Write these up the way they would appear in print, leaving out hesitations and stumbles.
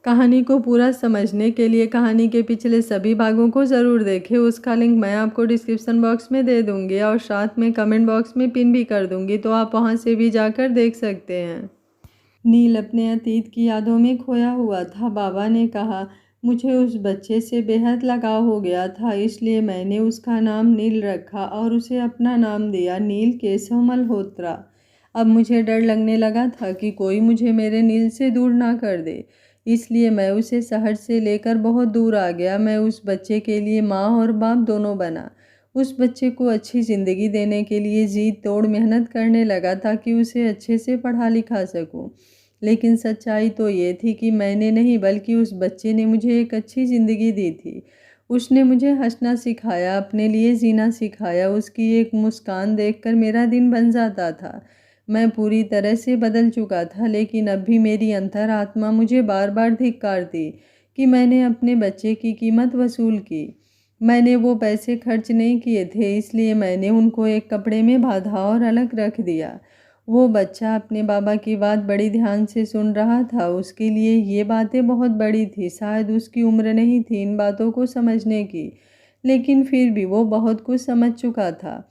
कहानी को पूरा समझने के लिए कहानी के पिछले सभी भागों को ज़रूर देखें। उसका लिंक मैं आपको डिस्क्रिप्शन बॉक्स में दे दूँगी और साथ में कमेंट बॉक्स में पिन भी कर दूँगी, तो आप वहाँ से भी जाकर देख सकते हैं। नील अपने अतीत की यादों में खोया हुआ था। बाबा ने कहा, मुझे उस बच्चे से बेहद लगाव हो गया था, इसलिए मैंने उसका नाम नील रखा और उसे अपना नाम दिया, नील केशव मल्होत्रा। अब मुझे डर लगने लगा था कि कोई मुझे मेरे नील से दूर ना कर दे, इसलिए मैं उसे शहर से लेकर बहुत दूर आ गया। मैं उस बच्चे के लिए माँ और बाप दोनों बना। उस बच्चे को अच्छी ज़िंदगी देने के लिए जी तोड़ मेहनत करने लगा ताकि उसे अच्छे से पढ़ा लिखा सकूं। लेकिन सच्चाई तो ये थी कि मैंने नहीं बल्कि उस बच्चे ने मुझे एक अच्छी ज़िंदगी दी थी। उसने मुझे हंसना सिखाया, अपने लिए जीना सिखाया। उसकी एक मुस्कान देखकर मेरा दिन बन जाता था। मैं पूरी तरह से बदल चुका था, लेकिन अब भी मेरी अंतरात्मा मुझे बार बार धिक्कारती कि मैंने अपने बच्चे की कीमत वसूल की। मैंने वो पैसे खर्च नहीं किए थे, इसलिए मैंने उनको एक कपड़े में बांधा और अलग रख दिया। वो बच्चा अपने बाबा की बात बड़ी ध्यान से सुन रहा था। उसके लिए ये बातें बहुत बड़ी थी, शायद उसकी उम्र नहीं थी इन बातों को समझने की, लेकिन फिर भी वो बहुत कुछ समझ चुका था।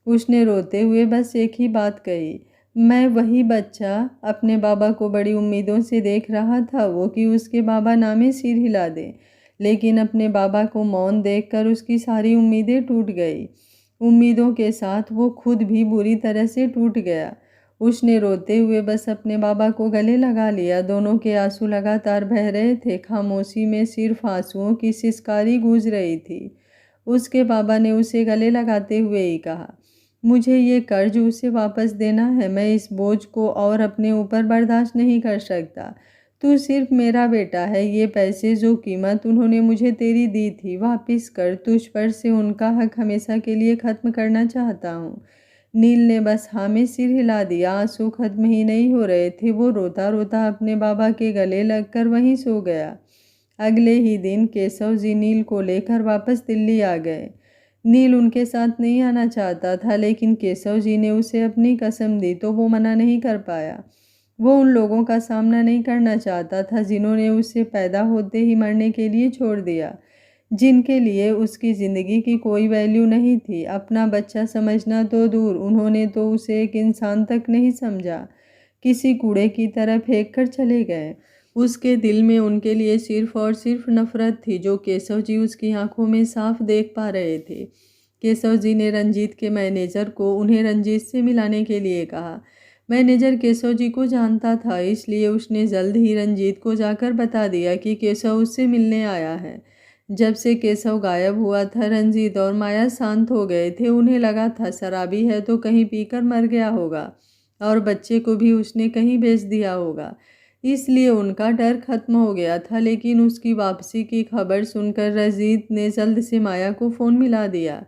उसने रोते हुए बस एक ही बात कही, मैं वही बच्चा अपने बाबा को बड़ी उम्मीदों से देख रहा था, वो कि उसके बाबा नामे सिर हिला दें। लेकिन अपने बाबा को मौन देखकर उसकी सारी उम्मीदें टूट गई। उम्मीदों के साथ वो खुद भी बुरी तरह से टूट गया। उसने रोते हुए बस अपने बाबा को गले लगा लिया। दोनों के आंसू लगातार बह रहे थे। खामोशी में सिर्फ आंसुओं की सिसकारी गूंज रही थी। उसके बाबा ने उसे गले लगाते हुए ही कहा, मुझे ये कर्ज उसे वापस देना है। मैं इस बोझ को और अपने ऊपर बर्दाश्त नहीं कर सकता। तू सिर्फ मेरा बेटा है। ये पैसे जो कीमत उन्होंने मुझे तेरी दी थी वापस कर। तुझ पर से उनका हक हमेशा के लिए ख़त्म करना चाहता हूँ। नील ने बस हाँ में सिर हिला दिया। आंसू खत्म ही नहीं हो रहे थे। वो रोता रोता अपने बाबा के गले लगकर वहीं सो गया। अगले ही दिन केशव जी नील को लेकर वापस दिल्ली आ गए। नील उनके साथ नहीं आना चाहता था, लेकिन केशव जी ने उसे अपनी कसम दी तो वो मना नहीं कर पाया। वो उन लोगों का सामना नहीं करना चाहता था जिन्होंने उसे पैदा होते ही मरने के लिए छोड़ दिया, जिनके लिए उसकी ज़िंदगी की कोई वैल्यू नहीं थी। अपना बच्चा समझना तो दूर, उन्होंने तो उसे एक इंसान तक नहीं समझा, किसी कूड़े की तरह फेंक कर चले गए। उसके दिल में उनके लिए सिर्फ और सिर्फ नफरत थी, जो केशव जी उसकी आंखों में साफ देख पा रहे थे। केशव जी ने रंजीत के मैनेजर को उन्हें रंजीत से मिलाने के लिए कहा। मैनेजर केशव जी को जानता था, इसलिए उसने जल्द ही रंजीत को जाकर बता दिया कि केशव उससे मिलने आया है। जब से केशव गायब हुआ था, रंजीत और माया शांत हो गए थे। उन्हें लगा था शराबी है तो कहीं पीकर मर गया होगा और बच्चे को भी उसने कहीं बेच दिया होगा, इसलिए उनका डर खत्म हो गया था। लेकिन उसकी वापसी की खबर सुनकर रंजीत ने जल्द से माया को फ़ोन मिला दिया।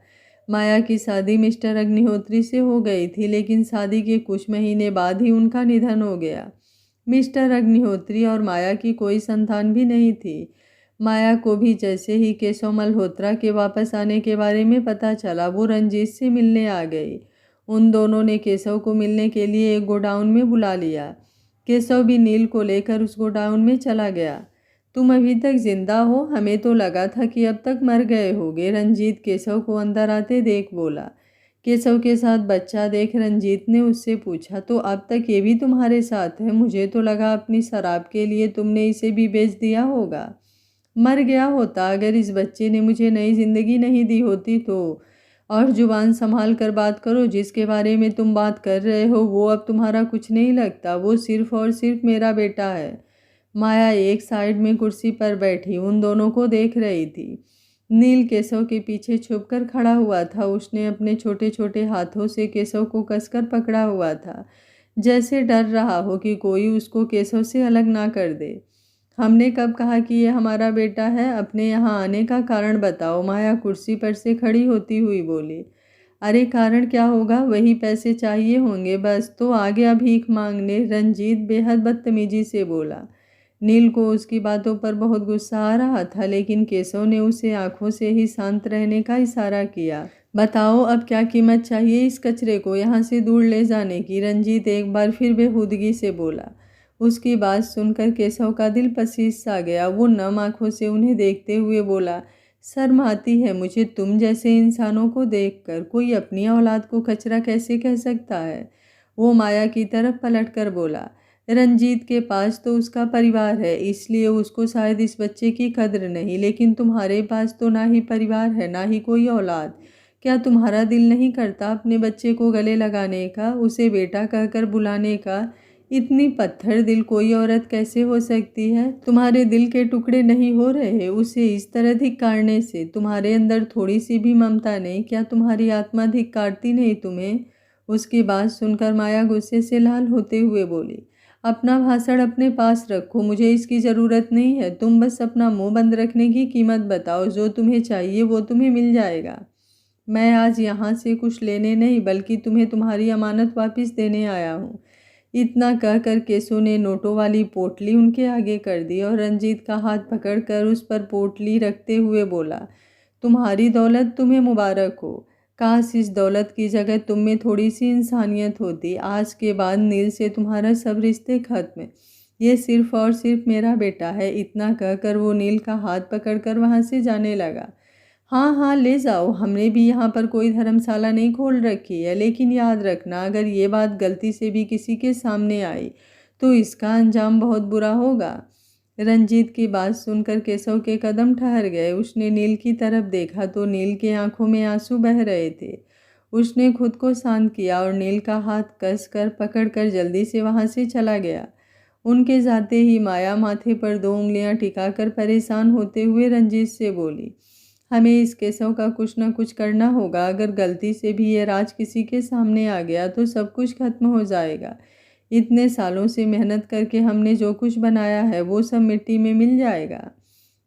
माया की शादी मिस्टर अग्निहोत्री से हो गई थी, लेकिन शादी के कुछ महीने बाद ही उनका निधन हो गया। मिस्टर अग्निहोत्री और माया की कोई संतान भी नहीं थी। माया को भी जैसे ही केशव मल्होत्रा के वापस आने के बारे में पता चला, वो रंजीत से मिलने आ गई। उन दोनों ने केशव को मिलने के लिए एक गोडाउन में बुला लिया। केशव भी नील को लेकर उस गोडाउन में चला गया। तुम अभी तक जिंदा हो? हमें तो लगा था कि अब तक मर गए होगे, रंजीत केशव को अंदर आते देख बोला। केशव के साथ बच्चा देख रंजीत ने उससे पूछा, तो अब तक ये भी तुम्हारे साथ है? मुझे तो लगा अपनी शराब के लिए तुमने इसे भी बेच दिया होगा। मर गया होता अगर इस बच्चे ने मुझे नई जिंदगी नहीं दी होती तो। और जुबान संभाल कर बात करो, जिसके बारे में तुम बात कर रहे हो वो अब तुम्हारा कुछ नहीं लगता। वो सिर्फ और सिर्फ मेरा बेटा है। माया एक साइड में कुर्सी पर बैठी उन दोनों को देख रही थी। नील केशव के पीछे छुपकर खड़ा हुआ था। उसने अपने छोटे छोटे हाथों से केशव को कसकर पकड़ा हुआ था, जैसे डर रहा हो कि कोई उसको केशव से अलग ना कर दे। हमने कब कहा कि ये हमारा बेटा है? अपने यहाँ आने का कारण बताओ, माया कुर्सी पर से खड़ी होती हुई बोली। अरे कारण क्या होगा, वही पैसे चाहिए होंगे बस, तो आ गया भीख मांगने, रंजीत बेहद बदतमीजी से बोला। नील को उसकी बातों पर बहुत गुस्सा आ रहा था, लेकिन केशव ने उसे आंखों से ही शांत रहने का इशारा किया। बताओ अब क्या कीमत चाहिए इस कचरे को यहाँ से दूर ले जाने की? रंजीत एक बार फिर बेहूदगी से बोला। उसकी बात सुनकर केशव का दिल पसीज सा गया। वो नम आंखों से उन्हें देखते हुए बोला, शर्म आती है मुझे तुम जैसे इंसानों को देखकर। कोई अपनी औलाद को कचरा कैसे कह सकता है। वो माया की तरफ पलटकर बोला, रंजीत के पास तो उसका परिवार है, इसलिए उसको शायद इस बच्चे की कद्र नहीं, लेकिन तुम्हारे पास तो ना ही परिवार है ना ही कोई औलाद। क्या तुम्हारा दिल नहीं करता अपने बच्चे को गले लगाने का, उसे बेटा कहकर बुलाने का। इतनी पत्थर दिल कोई औरत कैसे हो सकती है। तुम्हारे दिल के टुकड़े नहीं हो रहे उसे इस तरह धिक्कारने से। तुम्हारे अंदर थोड़ी सी भी ममता नहीं। क्या तुम्हारी आत्मा धिक्कारती नहीं तुम्हें। उसकी बात सुनकर माया गुस्से से लाल होते हुए बोली, अपना भाषण अपने पास रखो, मुझे इसकी ज़रूरत नहीं है। तुम बस अपना मुंह बंद रखने की कीमत बताओ, जो तुम्हें चाहिए वो तुम्हें मिल जाएगा। मैं आज यहाँ से कुछ लेने नहीं बल्कि तुम्हें तुम्हारी अमानत वापस देने आया हूँ। इतना कहकर केशव ने नोटों वाली पोटली उनके आगे कर दी और रंजीत का हाथ पकड़कर उस पर पोटली रखते हुए बोला, तुम्हारी दौलत तुम्हें मुबारक हो। काश इस दौलत की जगह तुम में थोड़ी सी इंसानियत होती। आज के बाद नील से तुम्हारा सब रिश्ते खत्म। ये सिर्फ और सिर्फ मेरा बेटा है। इतना कहकर वो नील का हाथ पकड़कर वहाँ से जाने लगा। हाँ हाँ ले जाओ, हमने भी यहाँ पर कोई धर्मशाला नहीं खोल रखी है, लेकिन याद रखना अगर ये बात गलती से भी किसी के सामने आई तो इसका अंजाम बहुत बुरा होगा। रंजीत की बात सुनकर केशव के कदम ठहर गए। उसने नील की तरफ देखा तो नील के आंखों में आंसू बह रहे थे। उसने खुद को शांत किया और नील का हाथ कसकर पकड़कर जल्दी से वहाँ से चला गया। उनके जाते ही माया माथे पर 2 उंगलियां टिकाकर परेशान होते हुए रंजीत से बोली, हमें इस केशव का कुछ ना कुछ करना होगा। अगर गलती से भी ये राज किसी के सामने आ गया तो सब कुछ खत्म हो जाएगा। इतने सालों से मेहनत करके हमने जो कुछ बनाया है वो सब मिट्टी में मिल जाएगा।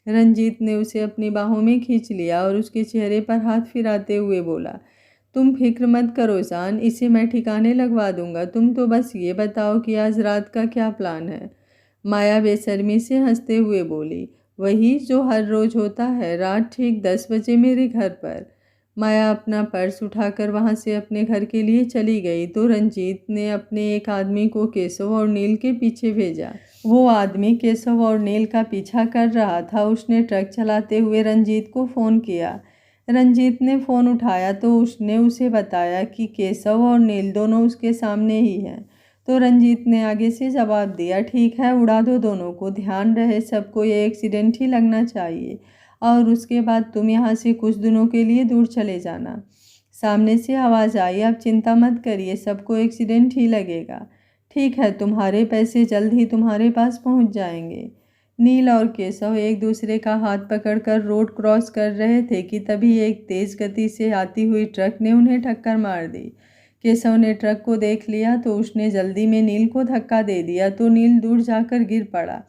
रंजीत ने उसे अपनी बाहों में खींच लिया और उसके चेहरे पर हाथ फिराते हुए बोला, तुम फिक्र मत करो जान, इसे मैं ठिकाने लगवा दूंगा। तुम तो बस ये बताओ कि आज रात का क्या प्लान है। माया बेशर्मी से हंसते हुए बोली, वही जो हर रोज होता है, रात ठीक 10 बजे मेरे घर पर। माया अपना पर्स उठाकर वहां से अपने घर के लिए चली गई तो रंजीत ने अपने एक आदमी को केशव और नील के पीछे भेजा। वो आदमी केशव और नील का पीछा कर रहा था। उसने ट्रक चलाते हुए रंजीत को फ़ोन किया। रंजीत ने फ़ोन उठाया तो उसने उसे बताया कि केशव और नील दोनों उसके सामने ही हैं। तो रंजीत ने आगे से जवाब दिया, ठीक है उड़ा दो दोनों को, ध्यान रहे सबको ये एक्सीडेंट ही लगना चाहिए और उसके बाद तुम यहाँ से कुछ दिनों के लिए दूर चले जाना। सामने से आवाज़ आई, अब चिंता मत करिए, सबको एक्सीडेंट ही लगेगा। ठीक है, तुम्हारे पैसे जल्द ही तुम्हारे पास पहुँच जाएंगे। नील और केशव एक दूसरे का हाथ पकड़कर रोड क्रॉस कर रहे थे कि तभी एक तेज गति से आती हुई ट्रक ने उन्हें टक्कर मार दी। केशव ने ट्रक को देख लिया तो उसने जल्दी में नील को धक्का दे दिया तो नील दूर जाकर गिर पड़ा।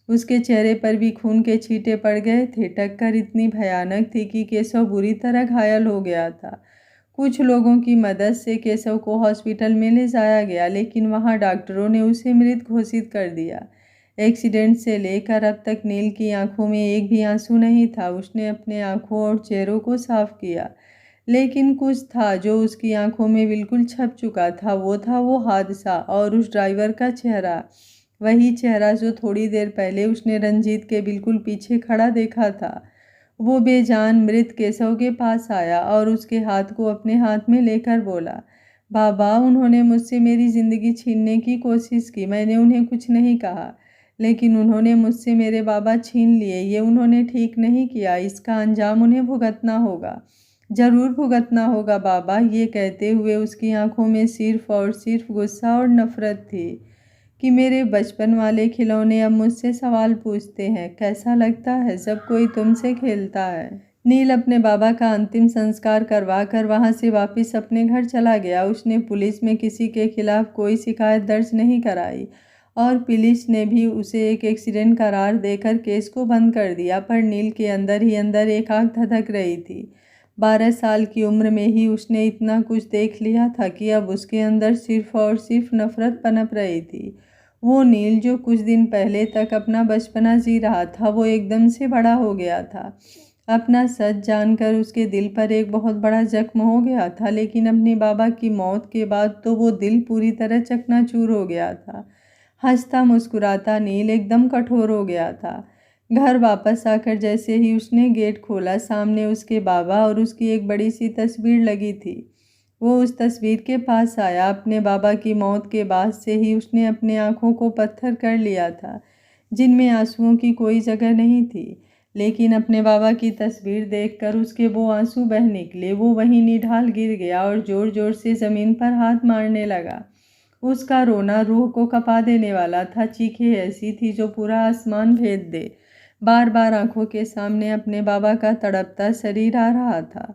उसके चेहरे पर भी खून के छींटे पड़ गए थे। टक्कर इतनी भयानक थी कि केशव बुरी तरह घायल हो गया था। कुछ लोगों की मदद से केशव को हॉस्पिटल में ले जाया गया, लेकिन वहां डॉक्टरों ने उसे मृत घोषित कर दिया। एक्सीडेंट से लेकर अब तक नील की आंखों में एक भी आंसू नहीं था। उसने अपने आंखों और चेहरों को साफ किया, लेकिन कुछ था जो उसकी आंखों में बिल्कुल छप चुका था। वो था वो हादसा और उस ड्राइवर का चेहरा, वही चेहरा जो थोड़ी देर पहले उसने रंजीत के बिल्कुल पीछे खड़ा देखा था। वो बेजान मृत केशव के पास आया और उसके हाथ को अपने हाथ में लेकर बोला, बाबा उन्होंने मुझसे मेरी ज़िंदगी छीनने की कोशिश की। मैंने उन्हें कुछ नहीं कहा, लेकिन उन्होंने मुझसे मेरे बाबा छीन लिए। ये उन्होंने ठीक नहीं किया, इसका अंजाम उन्हें भुगतना होगा, ज़रूर भुगतना होगा बाबा। ये कहते हुए उसकी आंखों में सिर्फ और सिर्फ गुस्सा और नफरत थी कि मेरे बचपन वाले खिलौने अब मुझसे सवाल पूछते हैं, कैसा लगता है जब कोई तुमसे खेलता है। नील अपने बाबा का अंतिम संस्कार करवा कर वहाँ से वापस अपने घर चला गया। उसने पुलिस में किसी के खिलाफ कोई शिकायत दर्ज नहीं कराई और पुलिस ने भी उसे एक एक्सीडेंट करार देकर केस को बंद कर दिया। पर नील के अंदर ही अंदर एक आग धधक रही थी। 12 साल की उम्र में ही उसने इतना कुछ देख लिया था कि अब उसके अंदर सिर्फ और सिर्फ नफरत पनप रही थी। वो नील जो कुछ दिन पहले तक अपना बचपना जी रहा था, वो एकदम से बड़ा हो गया था। अपना सच जानकर उसके दिल पर एक बहुत बड़ा जख्म हो गया था, लेकिन अपने बाबा की मौत के बाद तो वो दिल पूरी तरह चकनाचूर हो गया था। हंसता मुस्कुराता नील एकदम कठोर हो गया था। घर वापस आकर जैसे ही उसने गेट खोला, सामने उसके बाबा और उसकी एक बड़ी सी तस्वीर लगी थी। वो उस तस्वीर के पास आया। अपने बाबा की मौत के बाद से ही उसने अपने आंखों को पत्थर कर लिया था, जिनमें आंसुओं की कोई जगह नहीं थी। लेकिन अपने बाबा की तस्वीर देखकर उसके वो आंसू बह निकले। वो वहीं निढाल गिर गया और जोर जोर से ज़मीन पर हाथ मारने लगा। उसका रोना रूह को कँपा देने वाला था। चीखें ऐसी थी जो पूरा आसमान भेद दे। बार बार आंखों के सामने अपने बाबा का तड़पता शरीर आ रहा था,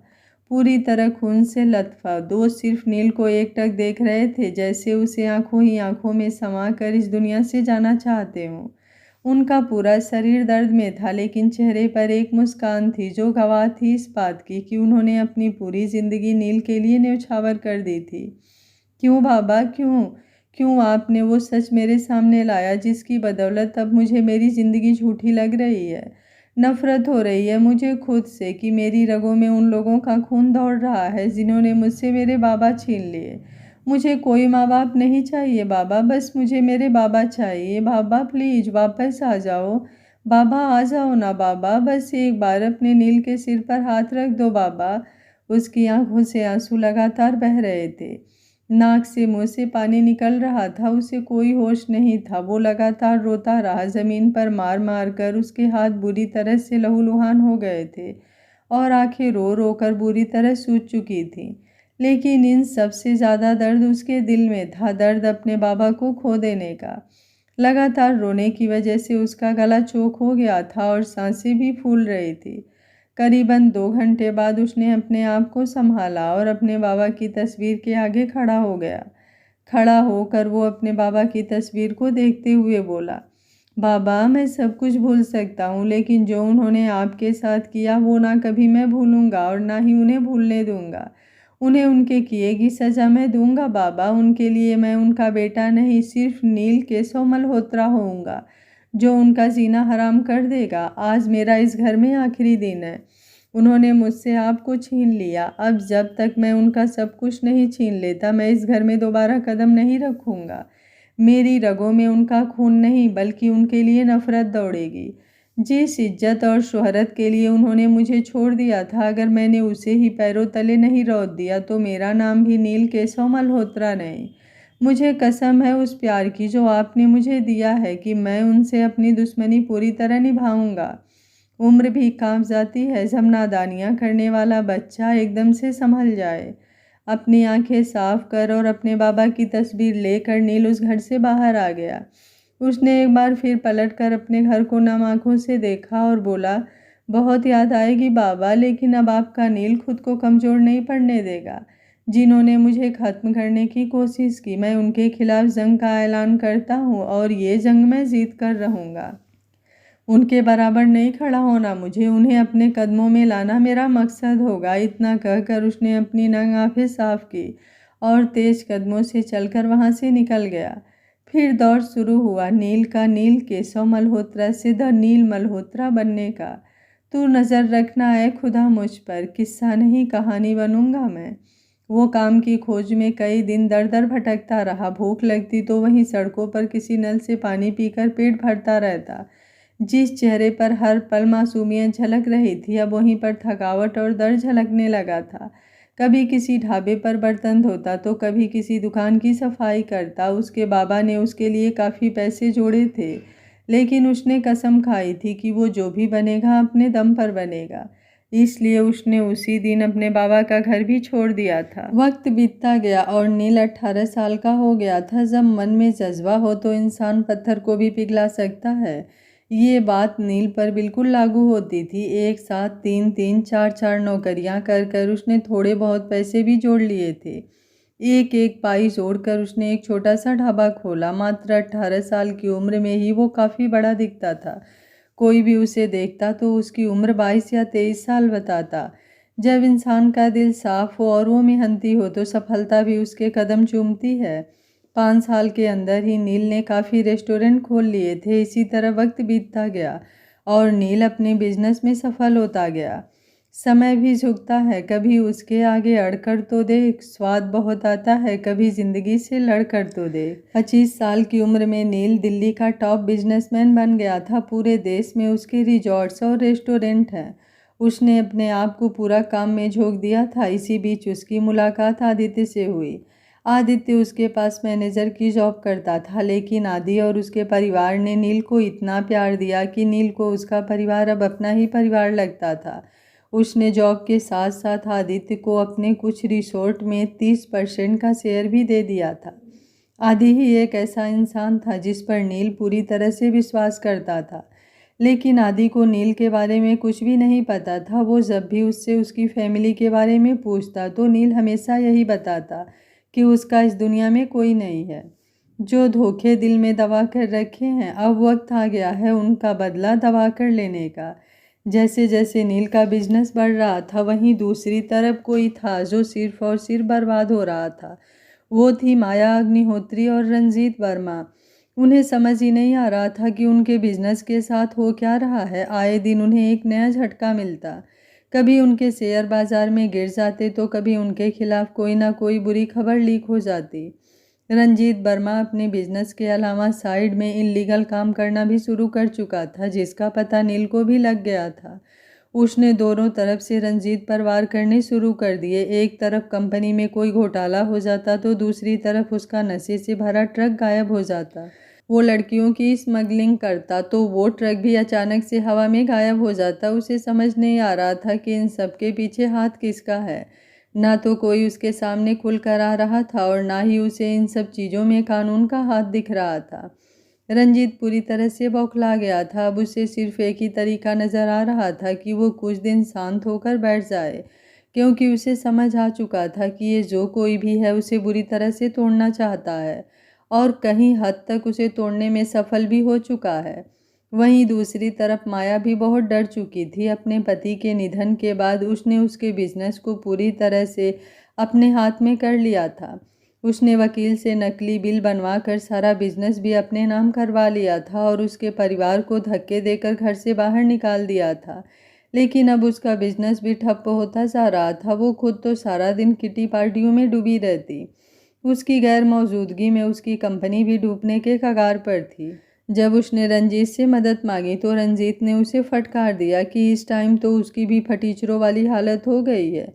पूरी तरह खून से लथपथ। दोस्त सिर्फ नील को एकटक देख रहे थे, जैसे उसे आंखों ही आंखों में समा कर इस दुनिया से जाना चाहते हों। उनका पूरा शरीर दर्द में था, लेकिन चेहरे पर एक मुस्कान थी जो गवाह थी इस बात की कि उन्होंने अपनी पूरी जिंदगी नील के लिए न्यौछावर कर दी थी। क्यों बाबा, क्यों क्यों आपने वो सच मेरे सामने लाया जिसकी बदौलत अब मुझे मेरी ज़िंदगी झूठी लग रही है। नफ़रत हो रही है मुझे खुद से कि मेरी रगों में उन लोगों का खून दौड़ रहा है जिन्होंने मुझसे मेरे बाबा छीन लिए। मुझे कोई माँ बाप नहीं चाहिए बाबा, बस मुझे मेरे बाबा चाहिए। बाबा प्लीज़ वापस आ जाओ। बाबा आ जाओ ना बाबा, बस एक बार अपने नील के सिर पर हाथ रख दो बाबा। उसकी आंखों से आंसू लगातार बह रहे थे, नाक से मुंह से पानी निकल रहा था। उसे कोई होश नहीं था। वो लगातार रोता रहा। ज़मीन पर मार मार कर उसके हाथ बुरी तरह से लहूलुहान हो गए थे और आंखें रो रो कर बुरी तरह सूज चुकी थीं। लेकिन इन सबसे ज़्यादा दर्द उसके दिल में था, दर्द अपने बाबा को खो देने का। लगातार रोने की वजह से उसका गला चोक हो गया था और सांसें भी फूल रही थी। करीबन 2 घंटे बाद उसने अपने आप को संभाला और अपने बाबा की तस्वीर के आगे खड़ा हो गया। खड़ा होकर वो अपने बाबा की तस्वीर को देखते हुए बोला, बाबा मैं सब कुछ भूल सकता हूँ, लेकिन जो उन्होंने आपके साथ किया वो ना कभी मैं भूलूंगा और ना ही उन्हें भूलने दूंगा। उन्हें उनके किए की सज़ा मैं दूंगा बाबा। उनके लिए मैं उनका बेटा नहीं, सिर्फ नील केशव मल्होत्रा होऊंगा, जो उनका जीना हराम कर देगा। आज मेरा इस घर में आखिरी दिन है। उन्होंने मुझसे आपको छीन लिया। अब जब तक मैं उनका सब कुछ नहीं छीन लेता, मैं इस घर में दोबारा कदम नहीं रखूंगा। मेरी रगों में उनका खून नहीं, बल्कि उनके लिए नफरत दौड़ेगी। जिस इज्जत और शोहरत के लिए उन्होंने मुझे छोड़ दिया था, अगर मैंने उसे ही पैरों तले नहीं रौंद दिया तो मेरा नाम भी नील केशव मल्होत्रा नहीं। मुझे कसम है उस प्यार की जो आपने मुझे दिया है कि मैं उनसे अपनी दुश्मनी पूरी तरह निभाऊंगा। उम्र भी कांप जाती है जब नादानियाँ करने वाला बच्चा एकदम से संभल जाए। अपनी आंखें साफ कर और अपने बाबा की तस्वीर लेकर नील उस घर से बाहर आ गया। उसने एक बार फिर पलटकर अपने घर को नम आंखों से देखा और बोला, बहुत याद आएगी बाबा, लेकिन अब आपका नील खुद को कमज़ोर नहीं पड़ने देगा। जिन्होंने मुझे ख़त्म करने की कोशिश की, मैं उनके खिलाफ़ जंग का ऐलान करता हूँ और ये जंग मैं जीत कर रहूँगा। उनके बराबर नहीं खड़ा होना मुझे, उन्हें अपने कदमों में लाना मेरा मकसद होगा। इतना कहकर उसने अपनी नंग आंखें साफ की और तेज कदमों से चलकर वहाँ से निकल गया। फिर दौर शुरू हुआ नील का, नील केशव मल्होत्रा से द नील मल्होत्रा बनने का। तू नज़र रखना है खुदा मुझ पर, किस्सा नहीं कहानी बनूंगा मैं। वो काम की खोज में कई दिन दर दर भटकता रहा। भूख लगती तो वहीं सड़कों पर किसी नल से पानी पीकर पेट भरता रहता। जिस चेहरे पर हर पल मासूमियत झलक रही थी, अब वहीं पर थकावट और दर्द झलकने लगा था। कभी किसी ढाबे पर बर्तन धोता तो कभी किसी दुकान की सफाई करता। उसके बाबा ने उसके लिए काफ़ी पैसे जोड़े थे, लेकिन उसने कसम खाई थी कि वो जो भी बनेगा अपने दम पर बनेगा। इसलिए उसने उसी दिन अपने बाबा का घर भी छोड़ दिया था। वक्त बीतता गया और नील 18 साल का हो गया था। जब मन में जज्बा हो तो इंसान पत्थर को भी पिघला सकता है। ये बात नील पर बिल्कुल लागू होती थी। एक साथ 3-3, 4-4 नौकरियां कर कर उसने थोड़े बहुत पैसे भी जोड़ लिए थे। एक एक पाई जोड़कर उसने एक छोटा सा ढाबा खोला। मात्र 18 साल की उम्र में ही वो काफ़ी बड़ा दिखता था। कोई भी उसे देखता तो उसकी उम्र 22 या 23 साल बताता। जब इंसान का दिल साफ हो और वो मेहनती हो तो सफलता भी उसके कदम चूमती है। 5 साल के अंदर ही नील ने काफ़ी रेस्टोरेंट खोल लिए थे। इसी तरह वक्त बीतता गया और नील अपने बिजनेस में सफल होता गया। समय भी झुकता है, कभी उसके आगे अड़कर तो देख, स्वाद बहुत आता है, कभी जिंदगी से लड़कर तो देख। 25 साल की उम्र में नील दिल्ली का टॉप बिजनेसमैन बन गया था। पूरे देश में उसके रिजॉर्ट्स और रेस्टोरेंट हैं। उसने अपने आप को पूरा काम में झोंक दिया था। इसी बीच उसकी मुलाकात आदित्य से हुई। आदित्य उसके पास मैनेजर की जॉब करता था, लेकिन आदि और उसके परिवार ने नील को इतना प्यार दिया कि नील को उसका परिवार अब अपना ही परिवार लगता था। उसने जॉब के साथ साथ आदित्य को अपने कुछ रिसोर्ट में 30% का शेयर भी दे दिया था। आदि ही एक ऐसा इंसान था जिस पर नील पूरी तरह से विश्वास करता था, लेकिन आदि को नील के बारे में कुछ भी नहीं पता था। वो जब भी उससे उसकी फैमिली के बारे में पूछता तो नील हमेशा यही बताता कि उसका इस दुनिया में कोई नहीं है। जो धोखे दिल में दबा कर रखे हैं, अब वक्त आ गया है उनका बदला दबा कर लेने का। जैसे जैसे नील का बिजनेस बढ़ रहा था, वहीं दूसरी तरफ कोई था जो सिर्फ और सिर्फ बर्बाद हो रहा था। वो थी माया अग्निहोत्री और रंजीत वर्मा। उन्हें समझ ही नहीं आ रहा था कि उनके बिजनेस के साथ हो क्या रहा है। आए दिन उन्हें एक नया झटका मिलता। कभी उनके शेयर बाजार में गिर जाते तो कभी उनके खिलाफ कोई ना कोई बुरी खबर लीक हो जाती। रंजीत वर्मा अपने बिजनेस के अलावा साइड में इल्लीगल काम करना भी शुरू कर चुका था, जिसका पता नील को भी लग गया था। उसने दोनों तरफ से रंजीत पर वार करने शुरू कर दिए। एक तरफ कंपनी में कोई घोटाला हो जाता तो दूसरी तरफ उसका नशे से भरा ट्रक गायब हो जाता। वो लड़कियों की स्मगलिंग करता तो वो ट्रक भी अचानक से हवा में गायब हो जाता। उसे समझ नहीं आ रहा था कि इन सब के पीछे हाथ किसका है। ना तो कोई उसके सामने खुल कर आ रहा था और ना ही उसे इन सब चीज़ों में कानून का हाथ दिख रहा था। रंजीत पूरी तरह से बौखला गया था। अब उसे सिर्फ एक ही तरीका नज़र आ रहा था कि वो कुछ दिन शांत होकर बैठ जाए, क्योंकि उसे समझ आ चुका था कि ये जो कोई भी है उसे बुरी तरह से तोड़ना चाहता है और कहीं हद तक उसे तोड़ने में सफल भी हो चुका है। वहीं दूसरी तरफ माया भी बहुत डर चुकी थी। अपने पति के निधन के बाद उसने उसके बिजनेस को पूरी तरह से अपने हाथ में कर लिया था। उसने वकील से नकली बिल बनवा कर सारा बिजनेस भी अपने नाम करवा लिया था और उसके परिवार को धक्के देकर घर से बाहर निकाल दिया था। लेकिन अब उसका बिजनेस भी ठप्प होता जा रहा था। वो खुद तो सारा दिन किटी पार्टियों में डूबी रहती। उसकी गैर मौजूदगी में उसकी कंपनी भी डूबने के कगार पर थी। जब उसने रंजीत से मदद मांगी तो रंजीत ने उसे फटकार दिया कि इस टाइम तो उसकी भी फटीचरों वाली हालत हो गई है।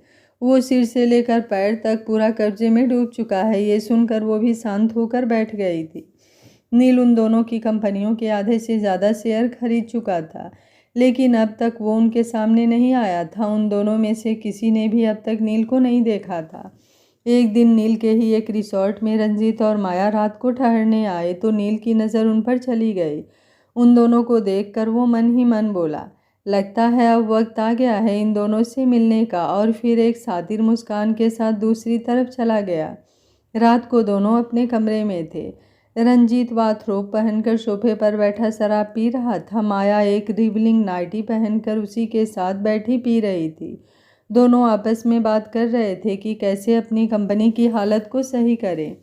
वो सिर से लेकर पैर तक पूरा कर्जे में डूब चुका है। ये सुनकर वो भी शांत होकर बैठ गई थी। नील उन दोनों की कंपनियों के आधे से ज़्यादा शेयर खरीद चुका था, लेकिन अब तक वो उनके सामने नहीं आया था। उन दोनों में से किसी ने भी अब तक नील को नहीं देखा था। एक दिन नील के ही एक रिसोर्ट में रंजीत और माया रात को ठहरने आए तो नील की नज़र उन पर चली गई। उन दोनों को देखकर वो मन ही मन बोला, लगता है अब वक्त आ गया है इन दोनों से मिलने का, और फिर एक सातिर मुस्कान के साथ दूसरी तरफ चला गया। रात को दोनों अपने कमरे में थे। रंजीत बाथरोब पहनकर सोफे पर बैठा शराब पी रहा था। माया एक रिबलिंग नाइटी पहनकर उसी के साथ बैठी पी रही थी। दोनों आपस में बात कर रहे थे कि कैसे अपनी कंपनी की हालत को सही करें।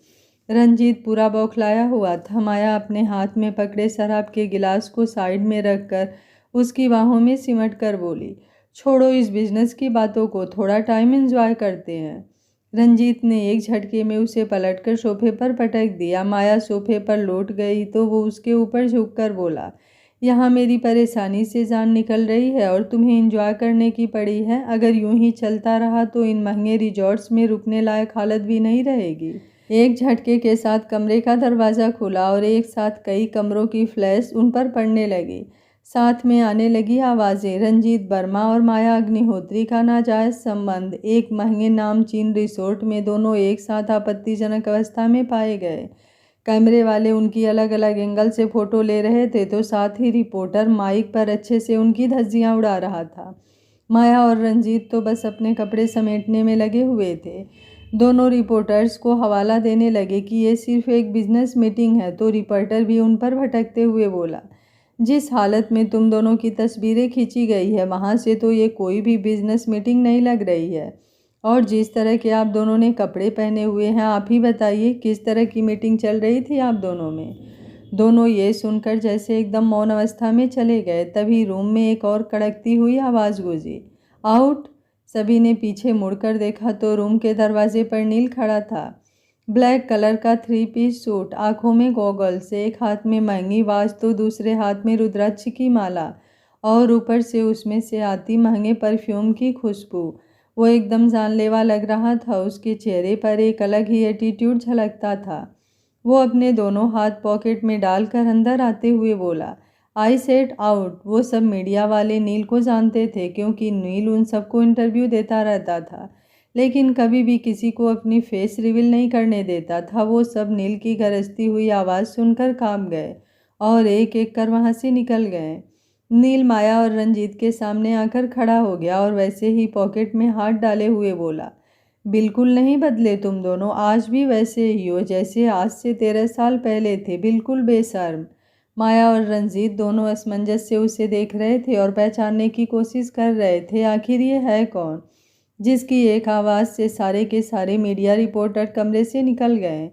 रंजीत पूरा बौखलाया हुआ था। माया अपने हाथ में पकड़े शराब के गिलास को साइड में रखकर उसकी बाहों में सिमट कर बोली, छोड़ो इस बिजनेस की बातों को, थोड़ा टाइम एंजॉय करते हैं। रंजीत ने एक झटके में उसे पलटकर सोफे पर पटक दिया। माया सोफे पर लौट गई तो वो उसके ऊपर झुककर बोला, यहाँ मेरी परेशानी से जान निकल रही है और तुम्हें एंजॉय करने की पड़ी है। अगर यूं ही चलता रहा तो इन महंगे रिजॉर्ट्स में रुकने लायक हालत भी नहीं रहेगी। एक झटके के साथ कमरे का दरवाज़ा खुला और एक साथ कई कमरों की फ्लैश उन पर पड़ने लगी। साथ में आने लगी आवाज़ें। रंजीत वर्मा और माया अग्निहोत्री का नाजायज़ संबंध। एक महंगे नामचीन रिसोर्ट में दोनों एक साथ आपत्तिजनक अवस्था में पाए गए। कैमरे वाले उनकी अलग अलग एंगल से फ़ोटो ले रहे थे तो साथ ही रिपोर्टर माइक पर अच्छे से उनकी धज्जियाँ उड़ा रहा था। माया और रंजीत तो बस अपने कपड़े समेटने में लगे हुए थे। दोनों रिपोर्टर्स को हवाला देने लगे कि ये सिर्फ एक बिजनेस मीटिंग है, तो रिपोर्टर भी उन पर भटकते हुए बोला, जिस हालत में तुम दोनों की तस्वीरें खींची गई है वहाँ से तो ये कोई भी बिजनेस मीटिंग नहीं लग रही है। और जिस तरह के आप दोनों ने कपड़े पहने हुए हैं, आप ही बताइए किस तरह की मीटिंग चल रही थी आप दोनों में। दोनों ये सुनकर जैसे एकदम मौन अवस्था में चले गए। तभी रूम में एक और कड़कती हुई आवाज़ गूंजी, आउट। सभी ने पीछे मुड़कर देखा तो रूम के दरवाजे पर नील खड़ा था। ब्लैक कलर का 3 पीस सूट, आंखों में गॉगल्स, एक हाथ में महंगी वाच तो दूसरे हाथ में रुद्राक्ष की माला, और ऊपर से उसमें से आती महंगे परफ्यूम की खुशबू। वो एकदम जानलेवा लग रहा था। उसके चेहरे पर एक अलग ही एटीट्यूड झलकता था। वो अपने दोनों हाथ पॉकेट में डालकर अंदर आते हुए बोला, आई सेड आउट। वो सब मीडिया वाले नील को जानते थे क्योंकि नील उन सबको इंटरव्यू देता रहता था, लेकिन कभी भी किसी को अपनी फेस रिवील नहीं करने देता था। वो सब नील की गरजती हुई आवाज़ सुनकर कांप गए और एक एक कर वहाँ से निकल गए। नील माया और रंजीत के सामने आकर खड़ा हो गया और वैसे ही पॉकेट में हाथ डाले हुए बोला, बिल्कुल नहीं बदले तुम दोनों, आज भी वैसे ही हो जैसे आज से 13 साल पहले थे, बिल्कुल बेशर्म। माया और रंजीत दोनों असमंजस से उसे देख रहे थे और पहचानने की कोशिश कर रहे थे आखिर ये है कौन, जिसकी एक आवाज़ से सारे के सारे मीडिया रिपोर्टर कमरे से निकल गए।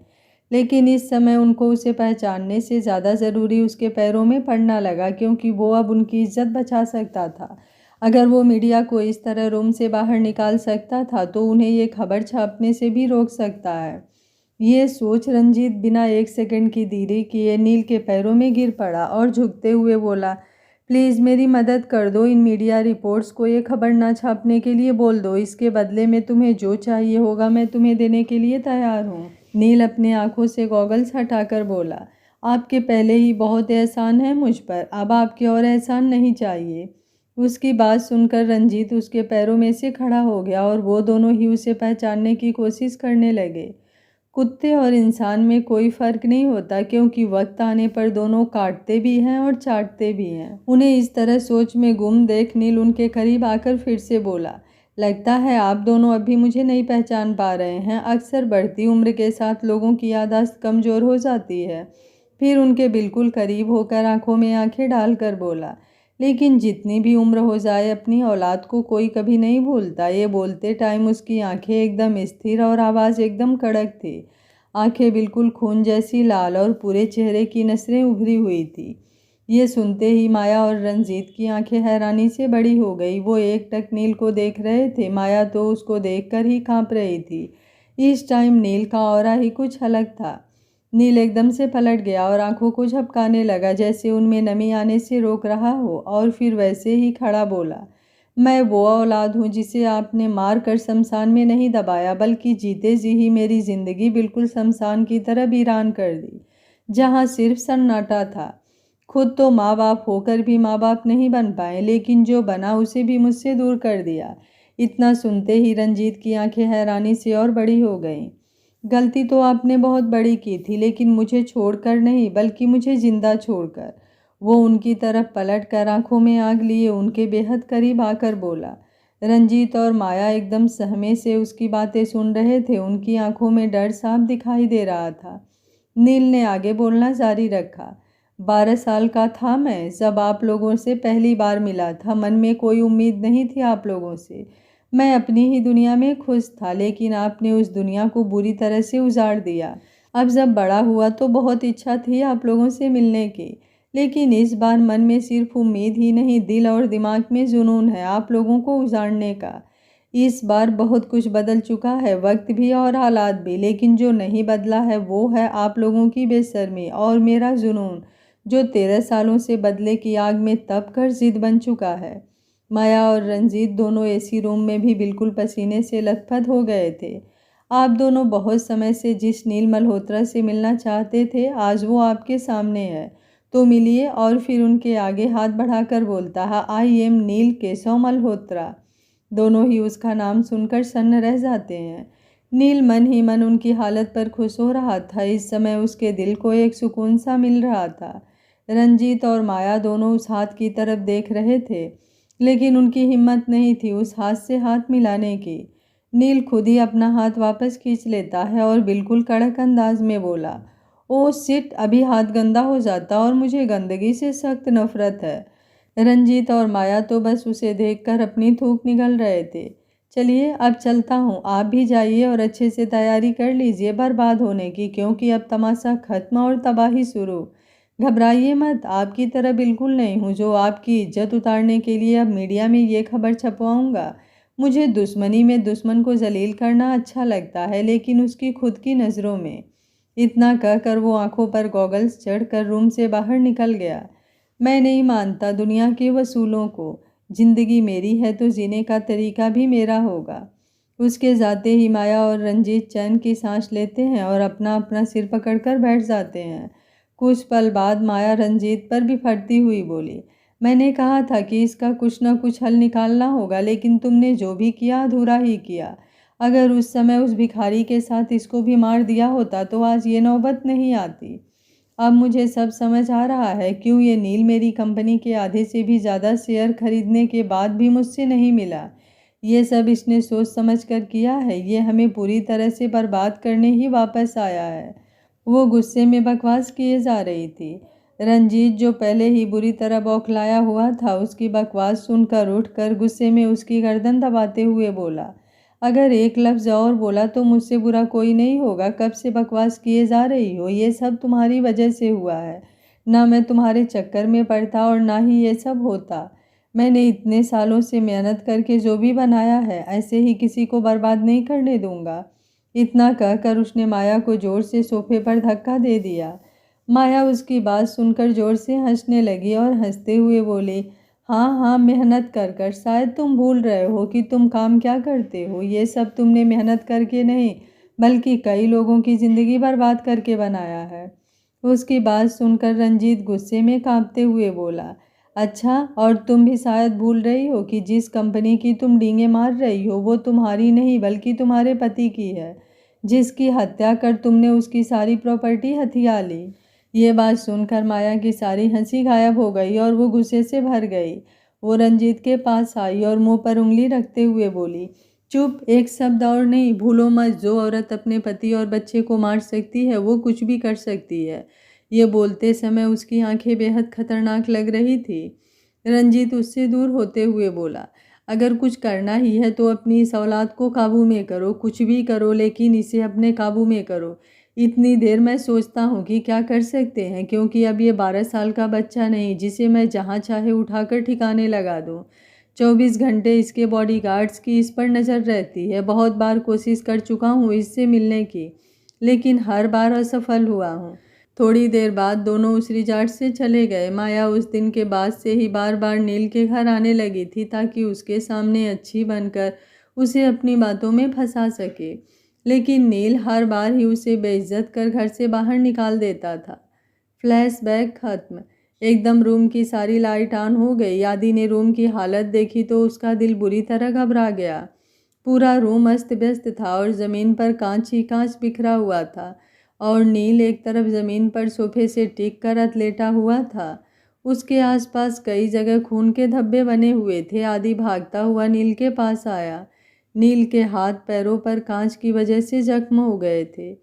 लेकिन इस समय उनको उसे पहचानने से ज़्यादा ज़रूरी उसके पैरों में पड़ना लगा, क्योंकि वो अब उनकी इज्जत बचा सकता था। अगर वो मीडिया को इस तरह रूम से बाहर निकाल सकता था तो उन्हें ये खबर छापने से भी रोक सकता है। ये सोच रंजीत बिना एक सेकंड की देरी किए नील के पैरों में गिर पड़ा और झुकते हुए बोला, प्लीज़ मेरी मदद कर दो, इन मीडिया रिपोर्ट्स को ये खबर ना छापने के लिए बोल दो। इसके बदले में तुम्हें जो चाहिए होगा मैं तुम्हें देने के लिए तैयार हूँ। नील अपने आंखों से गॉगल्स हटाकर बोला, आपके पहले ही बहुत एहसान है मुझ पर, अब आपके और एहसान नहीं चाहिए। उसकी बात सुनकर रंजीत उसके पैरों में से खड़ा हो गया और वो दोनों ही उसे पहचानने की कोशिश करने लगे। कुत्ते और इंसान में कोई फ़र्क नहीं होता, क्योंकि वक्त आने पर दोनों काटते भी हैं और चाटते भी हैं। उन्हें इस तरह सोच में गुम देख नील उनके करीब आकर फिर से बोला, लगता है आप दोनों अभी मुझे नहीं पहचान पा रहे हैं। अक्सर बढ़ती उम्र के साथ लोगों की याददाश्त कमज़ोर हो जाती है। फिर उनके बिल्कुल करीब होकर आंखों में आंखें डालकर बोला, लेकिन जितनी भी उम्र हो जाए अपनी औलाद को कोई कभी नहीं भूलता। ये बोलते टाइम उसकी आंखें एकदम स्थिर और आवाज़ एकदम कड़क थी। आंखें बिल्कुल खून जैसी लाल और पूरे चेहरे की नसें उभरी हुई थी। ये सुनते ही माया और रंजीत की आंखें हैरानी से बड़ी हो गई। वो एकटक नील को देख रहे थे, माया तो उसको देखकर ही कांप रही थी। इस टाइम नील का ऑरा ही कुछ अलग था। नील एकदम से पलट गया और आंखों को झपकाने लगा जैसे उनमें नमी आने से रोक रहा हो, और फिर वैसे ही खड़ा बोला, मैं वो औलाद हूँ जिसे आपने मार कर शमशान में नहीं दबाया, बल्कि जीते जी ही मेरी ज़िंदगी बिल्कुल शमशान की तरह वीरान कर दी, जहाँ सिर्फ सन्नाटा था। खुद तो माँ बाप होकर भी माँ बाप नहीं बन पाए, लेकिन जो बना उसे भी मुझसे दूर कर दिया। इतना सुनते ही रंजीत की आंखें हैरानी से और बड़ी हो गईं। गलती तो आपने बहुत बड़ी की थी, लेकिन मुझे छोड़कर नहीं, बल्कि मुझे जिंदा छोड़कर। वो उनकी तरफ पलट कर आंखों में आग लिए उनके बेहद करीब आकर बोला। रंजीत और माया एकदम सहमे से उसकी बातें सुन रहे थे। उनकी आंखों में डर साफ दिखाई दे रहा था। नील ने आगे बोलना जारी रखा, 12 साल का था मैं जब आप लोगों से पहली बार मिला था। मन में कोई उम्मीद नहीं थी आप लोगों से। मैं अपनी ही दुनिया में खुश था, लेकिन आपने उस दुनिया को बुरी तरह से उजाड़ दिया। अब जब बड़ा हुआ तो बहुत इच्छा थी आप लोगों से मिलने की, लेकिन इस बार मन में सिर्फ उम्मीद ही नहीं, दिल और दिमाग में जुनून है आप लोगों को उजाड़ने का। इस बार बहुत कुछ बदल चुका है, वक्त भी और हालात भी, लेकिन जो नहीं बदला है वो है आप लोगों की बेशर्मी और मेरा जुनून, जो 13 सालों से बदले की आग में तप कर जिद बन चुका है। माया और रंजीत दोनों एसी रूम में भी बिल्कुल पसीने से लथपथ हो गए थे। आप दोनों बहुत समय से जिस नील मल्होत्रा से मिलना चाहते थे, आज वो आपके सामने है, तो मिलिए। और फिर उनके आगे हाथ बढ़ाकर बोलता है, आई एम नील केशव मल्होत्रा। दोनों ही उसका नाम सुनकर सन्न रह जाते हैं। नील मन ही मन उनकी हालत पर खुश हो रहा था। इस समय उसके दिल को एक सुकून सा मिल रहा था। रंजीत और माया दोनों उस हाथ की तरफ देख रहे थे, लेकिन उनकी हिम्मत नहीं थी उस हाथ से हाथ मिलाने की। नील खुद ही अपना हाथ वापस खींच लेता है और बिल्कुल कड़क अंदाज में बोला, ओ शिट, अभी हाथ गंदा हो जाता और मुझे गंदगी से सख्त नफरत है। रंजीत और माया तो बस उसे देखकर अपनी थूक निगल रहे थे। चलिए अब चलता हूँ, आप भी जाइए और अच्छे से तैयारी कर लीजिए बर्बाद होने की, क्योंकि अब तमाशा खत्म और तबाही शुरू। घबराइए मत, आपकी तरह बिल्कुल नहीं हूँ जो आपकी इज्जत उतारने के लिए अब मीडिया में ये खबर छपवाऊँगा। मुझे दुश्मनी में दुश्मन को जलील करना अच्छा लगता है, लेकिन उसकी खुद की नज़रों में। इतना कहकर वो आंखों पर गॉगल्स चढ़कर रूम से बाहर निकल गया। मैं नहीं मानता दुनिया के वसूलों को। जिंदगी मेरी है तो जीने का तरीका भी मेरा होगा। उसके जाते ही माया और रंजीत चैन की सांस लेते हैं और अपना अपना सिर पकड़कर बैठ जाते हैं। कुछ पल बाद माया रंजीत पर भी फटती हुई बोली, मैंने कहा था कि इसका कुछ न कुछ हल निकालना होगा, लेकिन तुमने जो भी किया अधूरा ही किया। अगर उस समय उस भिखारी के साथ इसको भी मार दिया होता तो आज ये नौबत नहीं आती। अब मुझे सब समझ आ रहा है क्यों ये नील मेरी कंपनी के आधे से भी ज़्यादा शेयर खरीदने के बाद भी मुझसे नहीं मिला। ये सब इसने सोच समझ कर किया है। ये हमें पूरी तरह से बर्बाद करने ही वापस आया है। वो गुस्से में बकवास किए जा रही थी। रंजीत जो पहले ही बुरी तरह बौखलाया हुआ था, उसकी बकवास सुनकर उठकर गुस्से में उसकी गर्दन दबाते हुए बोला, अगर एक लफ्ज़ और बोला तो मुझसे बुरा कोई नहीं होगा। कब से बकवास किए जा रही हो? ये सब तुम्हारी वजह से हुआ है। ना मैं तुम्हारे चक्कर में पड़ता और ना ही ये सब होता। मैंने इतने सालों से मेहनत करके जो भी बनाया है, ऐसे ही किसी को बर्बाद नहीं करने दूंगा। इतना कहकर उसने माया को जोर से सोफे पर धक्का दे दिया। माया उसकी बात सुनकर जोर से हंसने लगी और हंसते हुए बोली, हाँ हाँ, मेहनत कर कर। शायद तुम भूल रहे हो कि तुम काम क्या करते हो। ये सब तुमने मेहनत करके नहीं, बल्कि कई लोगों की ज़िंदगी बर्बाद करके बनाया है। उसकी बात सुनकर रंजीत गुस्से में कांपते हुए बोला, अच्छा, और तुम भी शायद भूल रही हो कि जिस कंपनी की तुम डींगे मार रही हो वो तुम्हारी नहीं बल्कि तुम्हारे पति की है, जिसकी हत्या कर तुमने उसकी सारी प्रॉपर्टी हथिया ली। ये बात सुनकर माया की सारी हंसी गायब हो गई और वो गुस्से से भर गई। वो रंजीत के पास आई और मुंह पर उंगली रखते हुए बोली, चुप, एक शब्द और नहीं। भूलो मत, जो औरत अपने पति और बच्चे को मार सकती है वो कुछ भी कर सकती है। ये बोलते समय उसकी आंखें बेहद खतरनाक लग रही थी। रंजीत उससे दूर होते हुए बोला, अगर कुछ करना ही है तो अपनी इस औलाद को काबू में करो। कुछ भी करो, लेकिन इसे अपने काबू में करो। इतनी देर मैं सोचता हूँ कि क्या कर सकते हैं, क्योंकि अब ये 12 साल का बच्चा नहीं जिसे मैं जहाँ चाहे उठाकर ठिकाने लगा दूँ। 24 घंटे इसके बॉडीगार्ड्स की इस पर नज़र रहती है। बहुत बार कोशिश कर चुका हूँ इससे मिलने की, लेकिन हर बार असफल हुआ हूँ। थोड़ी देर बाद दोनों उस रिजॉर्ट से चले गए। माया उस दिन के बाद से ही बार बार नील के घर आने लगी थी ताकि उसके सामने अच्छी बनकर उसे अपनी बातों में फंसा सके, लेकिन नील हर बार ही उसे बेइज्जत कर घर से बाहर निकाल देता था। फ्लैशबैक खत्म। एकदम रूम की सारी लाइट ऑन हो गई। आदि ने रूम की हालत देखी तो उसका दिल बुरी तरह घबरा गया। पूरा रूम अस्त व्यस्त था और ज़मीन पर कांच ही कांच बिखरा हुआ था, और नील एक तरफ ज़मीन पर सोफे से टिक कर लेटा हुआ था। उसके आसपास कई जगह खून के धब्बे बने हुए थे। आदि भागता हुआ नील के पास आया। नील के हाथ पैरों पर कांच की वजह से जख्म हो गए थे।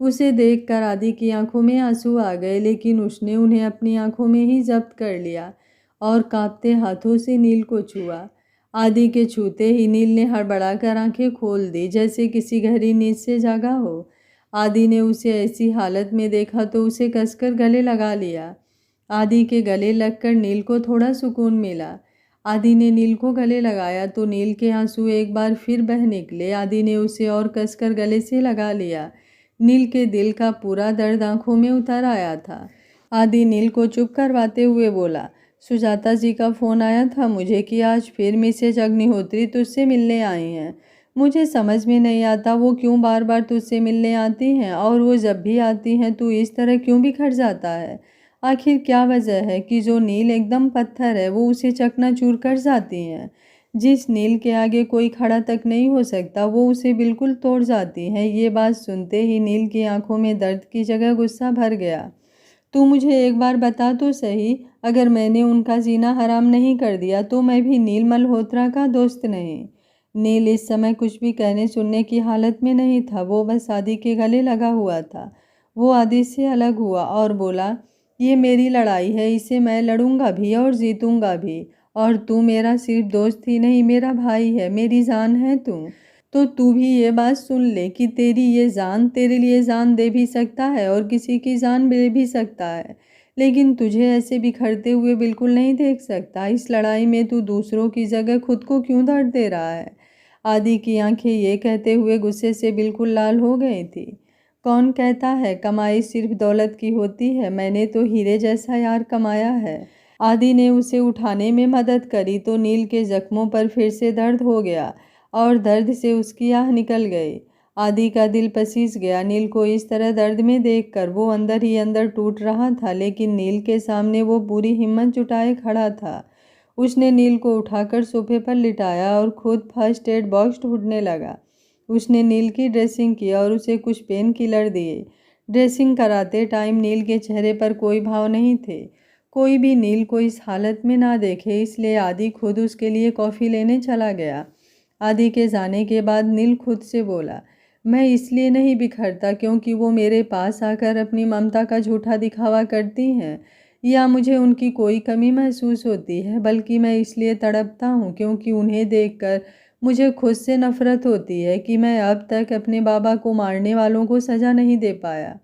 उसे देखकर आदि की आंखों में आंसू आ गए, लेकिन उसने उन्हें अपनी आंखों में ही जब्त कर लिया और कांपते हाथों से नील को छुआ। आदि के छूते ही नील ने हड़बड़ाकर आंखें खोल दी, जैसे किसी गहरी नींद से जागा हो। आदि ने उसे ऐसी हालत में देखा तो उसे कसकर गले लगा लिया। आदि के गले लगकर नील को थोड़ा सुकून मिला। आदि ने नील को गले लगाया तो नील के आंसू एक बार फिर बह निकले। आदि ने उसे और कसकर गले से लगा लिया। नील के दिल का पूरा दर्द आंखों में उतर आया था। आदि नील को चुप करवाते हुए बोला, सुजाता जी का फ़ोन आया था मुझे कि आज फिर मिसेज अग्निहोत्री तुझसे मिलने आई हैं। मुझे समझ में नहीं आता वो क्यों बार बार तुझसे मिलने आती हैं, और वो जब भी आती हैं तू इस तरह क्यों बिखर जाता है। आखिर क्या वजह है कि जो नील एकदम पत्थर है वो उसे चकनाचूर कर जाती हैं। जिस नील के आगे कोई खड़ा तक नहीं हो सकता वो उसे बिल्कुल तोड़ जाती हैं। ये बात सुनते ही नील की आंखों में दर्द की जगह गुस्सा भर गया। तू मुझे एक बार बता तो सही, अगर मैंने उनका जीना हराम नहीं कर दिया तो मैं भी नील मल्होत्रा का दोस्त नहीं। नील इस समय कुछ भी कहने सुनने की हालत में नहीं था। वो बस आदि के गले लगा हुआ था। वो आदि से अलग हुआ और बोला, ये मेरी लड़ाई है, इसे मैं लड़ूंगा भी और जीतूंगा भी। और तू मेरा सिर्फ दोस्त ही नहीं, मेरा भाई है, मेरी जान है तू। तो तू भी ये बात सुन ले कि तेरी ये जान तेरे लिए जान दे भी सकता है और किसी की जान ले भी सकता है। लेकिन तुझे ऐसे बिखरते हुए बिल्कुल नहीं देख सकता। इस लड़ाई में तू दूसरों की जगह खुद को क्यों दर्द दे रहा है? आदि की आंखें ये कहते हुए गुस्से से बिल्कुल लाल हो गई थी। कौन कहता है कमाई सिर्फ दौलत की होती है? मैंने तो हीरे जैसा यार कमाया है। आदि ने उसे उठाने में मदद करी तो नील के जख्मों पर फिर से दर्द हो गया और दर्द से उसकी आह निकल गई। आदि का दिल पसीज गया। नील को इस तरह दर्द में देखकर वो अंदर ही अंदर टूट रहा था, लेकिन नील के सामने वो पूरी हिम्मत जुटाए खड़ा था। उसने नील को उठाकर सोफे पर लिटाया और खुद फर्स्ट एड बॉक्स ढूंढने लगा। उसने नील की ड्रेसिंग की और उसे कुछ पेन किलर दिए। ड्रेसिंग कराते टाइम नील के चेहरे पर कोई भाव नहीं थे। कोई भी नील को इस हालत में ना देखे, इसलिए आदि खुद उसके लिए कॉफ़ी लेने चला गया। आदि के जाने के बाद नील खुद से बोला, मैं इसलिए नहीं बिखरता क्योंकि वो मेरे पास आकर अपनी ममता का झूठा दिखावा करती हैं या मुझे उनकी कोई कमी महसूस होती है, बल्कि मैं इसलिए तड़पता हूँ क्योंकि उन्हें देखकर मुझे खुद से नफरत होती है कि मैं अब तक अपने बाबा को मारने वालों को सज़ा नहीं दे पाया।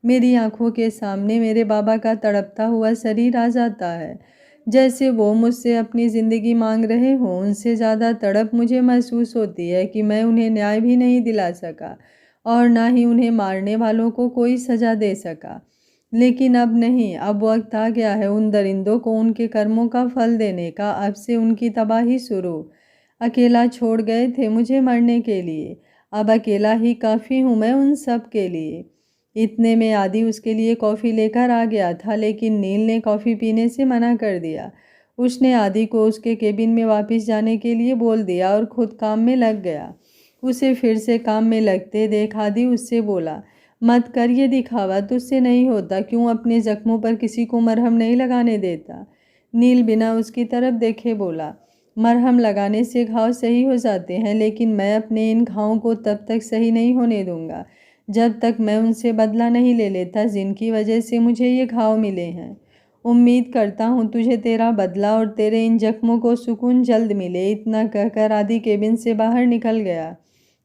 मेरी आंखों के सामने मेरे बाबा का तड़पता हुआ शरीर आ जाता है, जैसे वो मुझसे अपनी ज़िंदगी मांग रहे हों। उनसे ज़्यादा तड़प मुझे महसूस होती है कि मैं उन्हें न्याय भी नहीं दिला सका और ना ही उन्हें मारने वालों को कोई सज़ा दे सका। लेकिन अब नहीं, अब वक्त आ गया है उन दरिंदों को उनके कर्मों का फल देने का। अब से उनकी तबाही शुरू। अकेला छोड़ गए थे मुझे मरने के लिए, अब अकेला ही काफ़ी हूँ मैं उन सब के लिए। इतने में आदि उसके लिए कॉफ़ी लेकर आ गया था, लेकिन नील ने कॉफ़ी पीने से मना कर दिया। उसने आदि को उसके केबिन में वापस जाने के लिए बोल दिया और खुद काम में लग गया। उसे फिर से काम में लगते देख आदि उससे बोला, मत कर ये दिखावा, तुझसे नहीं होता। क्यों अपने जख्मों पर किसी को मरहम नहीं लगाने देता? नील बिना उसकी तरफ देखे बोला, मरहम लगाने से घाव सही हो जाते हैं, लेकिन मैं अपने इन घावों को तब तक सही नहीं होने दूंगा जब तक मैं उनसे बदला नहीं ले लेता जिनकी वजह से मुझे ये घाव मिले हैं। उम्मीद करता हूँ तुझे तेरा बदला और तेरे इन जख्मों को सुकून जल्द मिले। इतना कहकर आदि केबिन से बाहर निकल गया।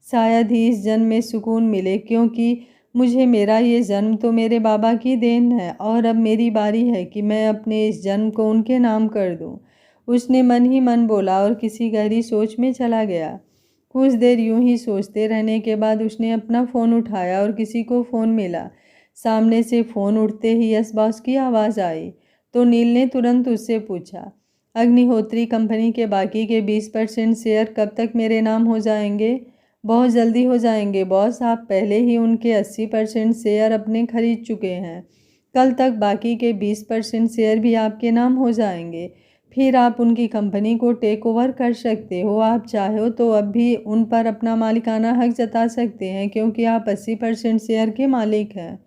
शायद ही इस जन्म में सुकून मिले, क्योंकि मुझे मेरा ये जन्म तो मेरे बाबा की देन है और अब मेरी बारी है कि मैं अपने इस जन्म को उनके नाम कर दूँ। उसने मन ही मन बोला और किसी गहरी सोच में चला गया। कुछ देर यूं ही सोचते रहने के बाद उसने अपना फ़ोन उठाया और किसी को फ़ोन मिला। सामने से फ़ोन उठते ही यस बॉस की आवाज़ आई तो नील ने तुरंत उससे पूछा, अग्निहोत्री कंपनी के बाकी के 20% शेयर कब तक मेरे नाम हो जाएंगे? बहुत जल्दी हो जाएंगे बॉस, आप पहले ही उनके 80% शेयर अपने खरीद चुके हैं। कल तक बाकी के 20% शेयर भी आपके नाम हो जाएंगे। फिर आप उनकी कंपनी को टेक ओवर कर सकते हो। आप चाहो तो अब भी उन पर अपना मालिकाना हक जता सकते हैं, क्योंकि आप 80% शेयर के मालिक हैं।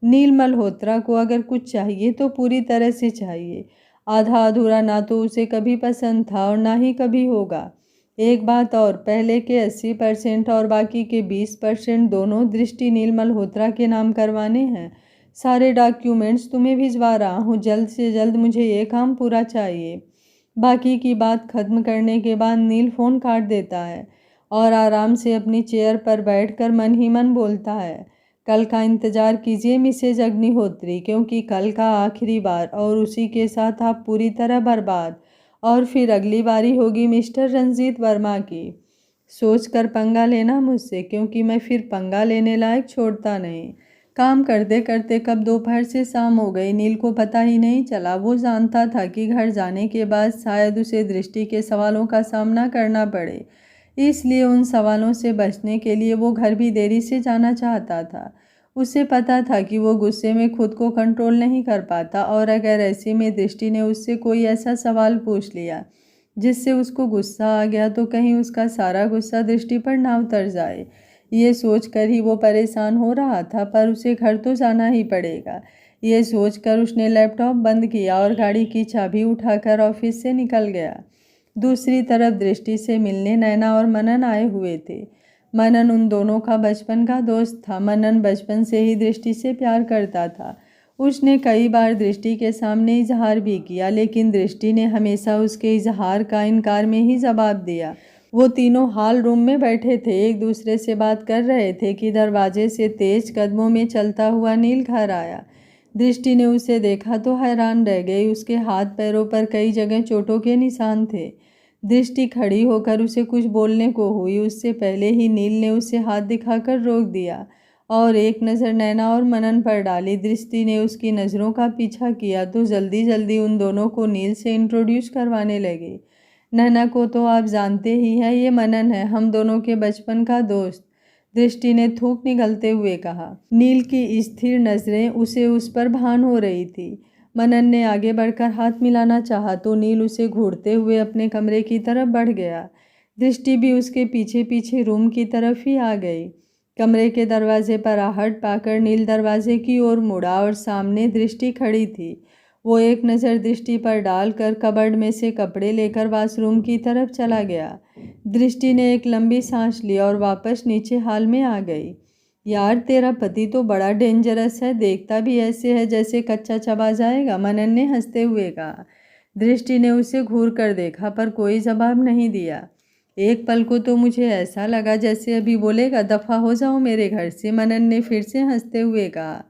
नील मल्होत्रा को अगर कुछ चाहिए तो पूरी तरह से चाहिए। आधा अधूरा ना तो उसे कभी पसंद था और ना ही कभी होगा। एक बात और, पहले के 80% और बाकी के 20% दोनों दृष्टि नील मल्होत्रा के नाम करवाने हैं। सारे डॉक्यूमेंट्स तुम्हें भिजवा रहा हूँ, जल्द से जल्द मुझे ये काम पूरा चाहिए। बाकी की बात खत्म करने के बाद नील फ़ोन काट देता है और आराम से अपनी चेयर पर बैठकर मन ही मन बोलता है, कल का इंतज़ार कीजिए मिसेज अग्निहोत्री, क्योंकि कल का आखिरी बार और उसी के साथ आप पूरी तरह बर्बाद। और फिर अगली बारी होगी मिस्टर रंजीत वर्मा की। सोच कर पंगा लेना मुझसे, क्योंकि मैं फिर पंगा लेने लायक छोड़ता नहीं। काम करते करते कब दोपहर से शाम हो गई नील को पता ही नहीं चला। वो जानता था कि घर जाने के बाद शायद उसे दृष्टि के सवालों का सामना करना पड़े, इसलिए उन सवालों से बचने के लिए वो घर भी देरी से जाना चाहता था। उसे पता था कि वो गुस्से में खुद को कंट्रोल नहीं कर पाता, और अगर ऐसे में दृष्टि ने उससे कोई ऐसा सवाल पूछ लिया जिससे उसको गुस्सा आ गया तो कहीं उसका सारा गुस्सा दृष्टि पर ना उतर जाए। ये सोचकर ही वो परेशान हो रहा था, पर उसे घर तो जाना ही पड़ेगा। ये सोचकर उसने लैपटॉप बंद किया और गाड़ी की चाबी उठाकर ऑफिस से निकल गया। दूसरी तरफ दृष्टि से मिलने नैना और मनन आए हुए थे। मनन उन दोनों का बचपन का दोस्त था। मनन बचपन से ही दृष्टि से प्यार करता था। उसने कई बार दृष्टि के सामने इजहार भी किया, लेकिन दृष्टि ने हमेशा उसके इजहार का इनकार में ही जवाब दिया। वो तीनों हॉल रूम में बैठे थे, एक दूसरे से बात कर रहे थे कि दरवाजे से तेज कदमों में चलता हुआ नील घर आया। दृष्टि ने उसे देखा तो हैरान रह गई। उसके हाथ पैरों पर कई जगह चोटों के निशान थे। दृष्टि खड़ी होकर उसे कुछ बोलने को हुई, उससे पहले ही नील ने उसे हाथ दिखाकर रोक दिया और एक नज़र नैना और मनन पर डाली। दृष्टि ने उसकी नज़रों का पीछा किया तो जल्दी जल्दी उन दोनों को नील से इंट्रोड्यूस करवाने लगे। नैना को तो आप जानते ही हैं, ये मनन है, हम दोनों के बचपन का दोस्त, दृष्टि ने थूक निकलते हुए कहा। नील की स्थिर नज़रें उस पर भान हो रही थी। मनन ने आगे बढ़कर हाथ मिलाना चाहा तो नील उसे घूरते हुए अपने कमरे की तरफ बढ़ गया। दृष्टि भी उसके पीछे पीछे रूम की तरफ ही आ गई। कमरे के दरवाजे पर आहट पाकर नील दरवाजे की ओर मुड़ा और सामने दृष्टि खड़ी थी। वो एक नज़र दृष्टि पर डालकर कबर्ड में से कपड़े लेकर वॉशरूम की तरफ चला गया। दृष्टि ने एक लंबी सांस ली और वापस नीचे हॉल में आ गई। यार तेरा पति तो बड़ा डेंजरस है, देखता भी ऐसे है जैसे कच्चा चबा जाएगा, मनन ने हंसते हुए कहा। दृष्टि ने उसे घूर कर देखा पर कोई जवाब नहीं दिया। एक पल को तो मुझे ऐसा लगा जैसे अभी बोलेगा दफ़ा हो जाओ मेरे घर से, मनन ने फिर से हंसते हुए कहा।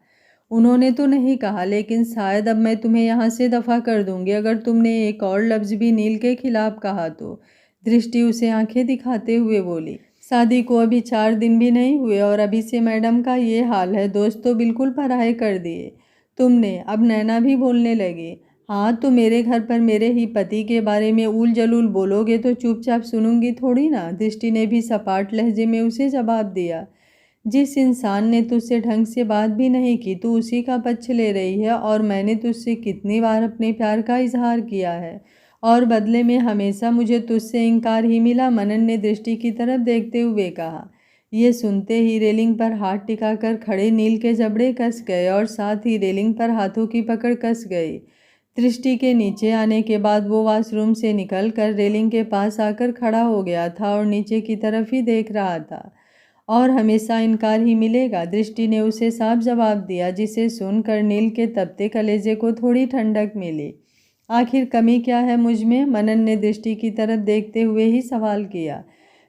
उन्होंने तो नहीं कहा, लेकिन शायद अब मैं तुम्हें यहाँ से दफ़ा कर दूंगी अगर तुमने एक और लफ्ज़ भी नील के खिलाफ कहा तो। दृष्टि उसे आंखें दिखाते हुए बोली। शादी को अभी 4 दिन भी नहीं हुए और अभी से मैडम का ये हाल है, दोस्त तो बिल्कुल पराये कर दिए तुमने। अब नैना भी बोलने लगी। हाँ तो मेरे घर पर मेरे ही पति के बारे में उल जलूल बोलोगे तो चुपचाप सुनूंगी थोड़ी ना, दृष्टि ने भी सपाट लहजे में उसे जवाब दिया। जिस इंसान ने तुझसे ढंग से बात भी नहीं की तू उसी का पक्ष ले रही है, और मैंने तुझसे कितनी बार अपने प्यार का इजहार किया है और बदले में हमेशा मुझे तुझसे इनकार ही मिला, मनन ने दृष्टि की तरफ देखते हुए कहा। ये सुनते ही रेलिंग पर हाथ टिकाकर खड़े नील के जबड़े कस गए और साथ ही रेलिंग पर हाथों की पकड़ कस गई। दृष्टि के नीचे आने के बाद वो वॉशरूम से निकलकर रेलिंग के पास आकर खड़ा हो गया था और नीचे की तरफ ही देख रहा था। और हमेशा इनकार ही मिलेगा, दृष्टि ने उसे साफ जवाब दिया, जिसे सुनकर नील के तपते कलेजे को थोड़ी ठंडक मिली। आखिर कमी क्या है मुझ में, मनन ने दृष्टि की तरफ देखते हुए ही सवाल किया।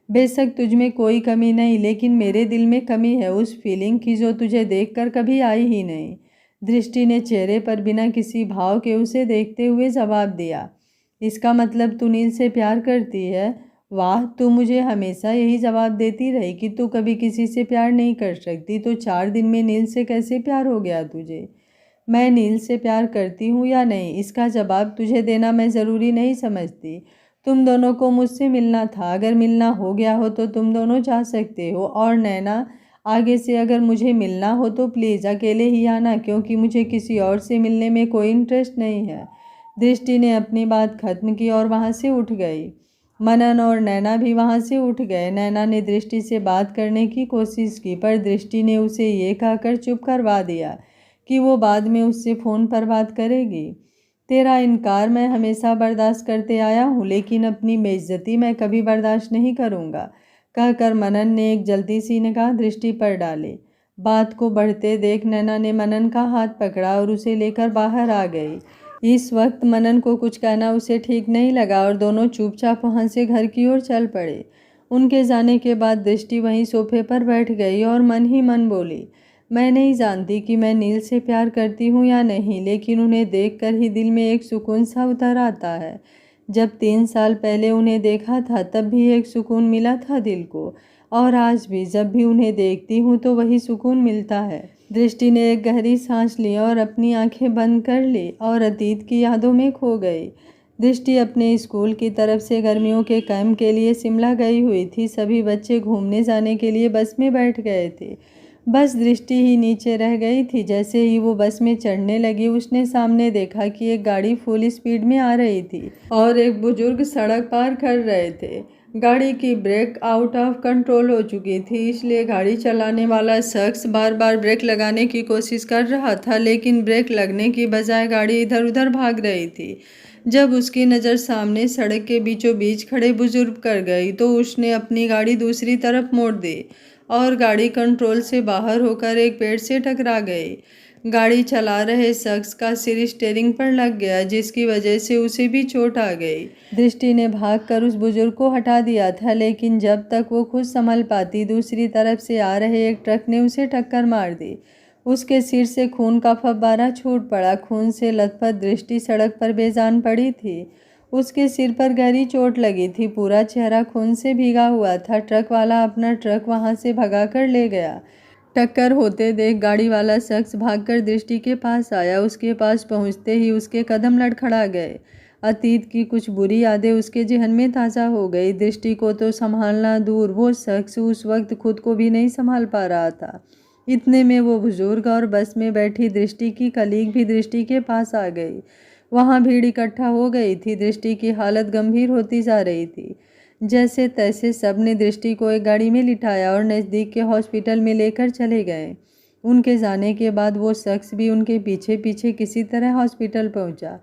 बेशक तुझ में कोई कमी नहीं, लेकिन मेरे दिल में कमी है उस फीलिंग की जो तुझे देखकर कभी आई ही नहीं, दृष्टि ने चेहरे पर बिना किसी भाव के उसे देखते हुए जवाब दिया। इसका मतलब तू नील से प्यार करती है? वाह, तू मुझे हमेशा यही जवाब देती रही कि तू कभी किसी से प्यार नहीं कर सकती, तो 4 दिन में नील से कैसे प्यार हो गया तुझे? मैं नील से प्यार करती हूँ या नहीं, इसका जवाब तुझे देना मैं ज़रूरी नहीं समझती। तुम दोनों को मुझसे मिलना था, अगर मिलना हो गया हो तो तुम दोनों जा सकते हो। और नैना, आगे से अगर मुझे मिलना हो तो प्लीज़ अकेले ही आना, क्योंकि मुझे किसी और से मिलने में कोई इंटरेस्ट नहीं है। दृष्टि ने अपनी बात खत्म की और वहाँ से उठ गई। मनन और नैना भी वहाँ से उठ गए। नैना ने दृष्टि से बात करने की कोशिश की पर दृष्टि ने उसे ये कहकर चुप करवा दिया कि वो बाद में उससे फ़ोन पर बात करेगी। तेरा इनकार मैं हमेशा बर्दाश्त करते आया हूँ, लेकिन अपनी बेइज्जती मैं कभी बर्दाश्त नहीं करूँगा, कहकर मनन ने एक जल्दी सी निगाह दृष्टि पर डाली। बात को बढ़ते देख नैना ने मनन का हाथ पकड़ा और उसे लेकर बाहर आ गई। इस वक्त मनन को कुछ कहना उसे ठीक नहीं लगा और दोनों चुपचाप वहाँ से घर की ओर चल पड़े। उनके जाने के बाद दृष्टि वहीं सोफे पर बैठ गई और मन ही मन बोली, मैं नहीं जानती कि मैं नील से प्यार करती हूँ या नहीं, लेकिन उन्हें देखकर ही दिल में एक सुकून सा उतर आता है। जब 3 साल पहले उन्हें देखा था तब भी एक सुकून मिला था दिल को, और आज भी जब भी उन्हें देखती हूँ तो वही सुकून मिलता है। दृष्टि ने एक गहरी सांस ली और अपनी आंखें बंद कर ली और अतीत की यादों में खो गई। दृष्टि अपने स्कूल की तरफ से गर्मियों के कैंप के लिए शिमला गई हुई थी। सभी बच्चे घूमने जाने के लिए बस में बैठ गए थे। बस दृष्टि ही नीचे रह गई थी। जैसे ही वो बस में चढ़ने लगी उसने सामने देखा कि एक गाड़ी फुल स्पीड में आ रही थी और एक बुजुर्ग सड़क पार कर रहे थे। गाड़ी की ब्रेक आउट ऑफ कंट्रोल हो चुकी थी, इसलिए गाड़ी चलाने वाला शख्स बार बार ब्रेक लगाने की कोशिश कर रहा था, लेकिन ब्रेक लगने की बजाय गाड़ी इधर उधर भाग रही थी। जब उसकी नज़र सामने सड़क के बीचों बीच खड़े बुजुर्ग कर गई तो उसने अपनी गाड़ी दूसरी तरफ मोड़ दी और गाड़ी कंट्रोल से बाहर होकर एक पेड़ से टकरा गई। गाड़ी चला रहे शख्स का सिर स्टीयरिंग पर लग गया, जिसकी वजह से उसे भी चोट आ गई। दृष्टि ने भागकर उस बुजुर्ग को हटा दिया था, लेकिन जब तक वो खुद संभल पाती दूसरी तरफ से आ रहे एक ट्रक ने उसे टक्कर मार दी। उसके सिर से खून का फव्वारा छूट पड़ा। खून से लथपथ दृष्टि सड़क पर बेजान पड़ी थी। उसके सिर पर गहरी चोट लगी थी। पूरा चेहरा खून से भीगा हुआ था। ट्रक वाला अपना ट्रक वहां से भगाकर ले गया। टक्कर होते देख गाड़ी वाला शख्स भागकर दृष्टि के पास आया। उसके पास पहुंचते ही उसके कदम लड़खड़ा गए। अतीत की कुछ बुरी यादें उसके जहन में ताज़ा हो गई। दृष्टि को तो संभालना दूर, वो शख्स उस वक्त खुद को भी नहीं संभाल पा रहा था। इतने में वो बुजुर्ग और बस में बैठी दृष्टि की कलीग भी दृष्टि के पास आ गई। वहाँ भीड़ इकट्ठा हो गई थी। दृष्टि की हालत गंभीर होती जा रही थी। जैसे तैसे सब ने दृष्टि को एक गाड़ी में लिटाया और नज़दीक के हॉस्पिटल में लेकर चले गए। उनके जाने के बाद वो शख्स भी उनके पीछे पीछे किसी तरह हॉस्पिटल पहुंचा।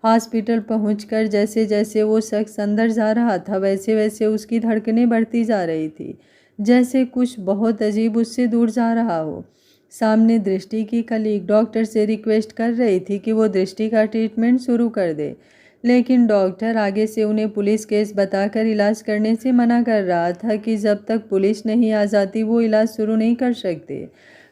हॉस्पिटल पहुंचकर जैसे जैसे वो शख्स अंदर जा रहा था वैसे वैसे उसकी धड़कनें बढ़ती जा रही थी, जैसे कुछ बहुत अजीब उससे दूर जा रहा हो। सामने दृष्टि की कलीग डॉक्टर से रिक्वेस्ट कर रही थी कि वो दृष्टि का ट्रीटमेंट शुरू कर दे, लेकिन डॉक्टर आगे से उन्हें पुलिस केस बताकर इलाज करने से मना कर रहा था कि जब तक पुलिस नहीं आ जाती वो इलाज शुरू नहीं कर सकते।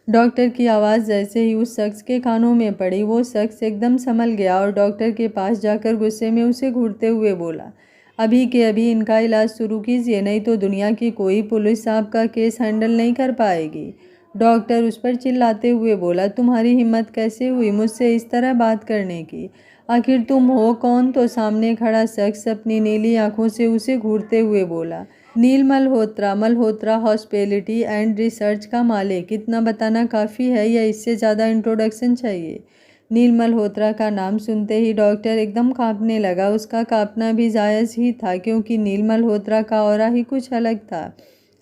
डॉक्टर की आवाज़ जैसे ही उस शख्स के कानों में पड़ी, वो शख्स एकदम संभल गया और डॉक्टर के पास जाकर गुस्से में उसे घूरते हुए बोला, अभी के अभी इनका इलाज शुरू कीजिए, नहीं तो दुनिया की कोई पुलिस आपका केस हैंडल नहीं कर पाएगी। डॉक्टर उस पर चिल्लाते हुए बोला, तुम्हारी हिम्मत कैसे हुई मुझसे इस तरह बात करने की? आखिर तुम हो कौन? तो सामने खड़ा शख्स अपनी नीली आंखों से उसे घूरते हुए बोला, Neel Malhotra, Malhotra hospitality and research का मालिक। इतना बताना काफ़ी है या इससे ज़्यादा इंट्रोडक्शन चाहिए? नील मल्होत्रा का नाम सुनते ही डॉक्टर एकदम कांपने लगा। उसका कांपना भी जायज़ ही था, क्योंकि नील मल्होत्रा का ऑरा ही कुछ अलग था।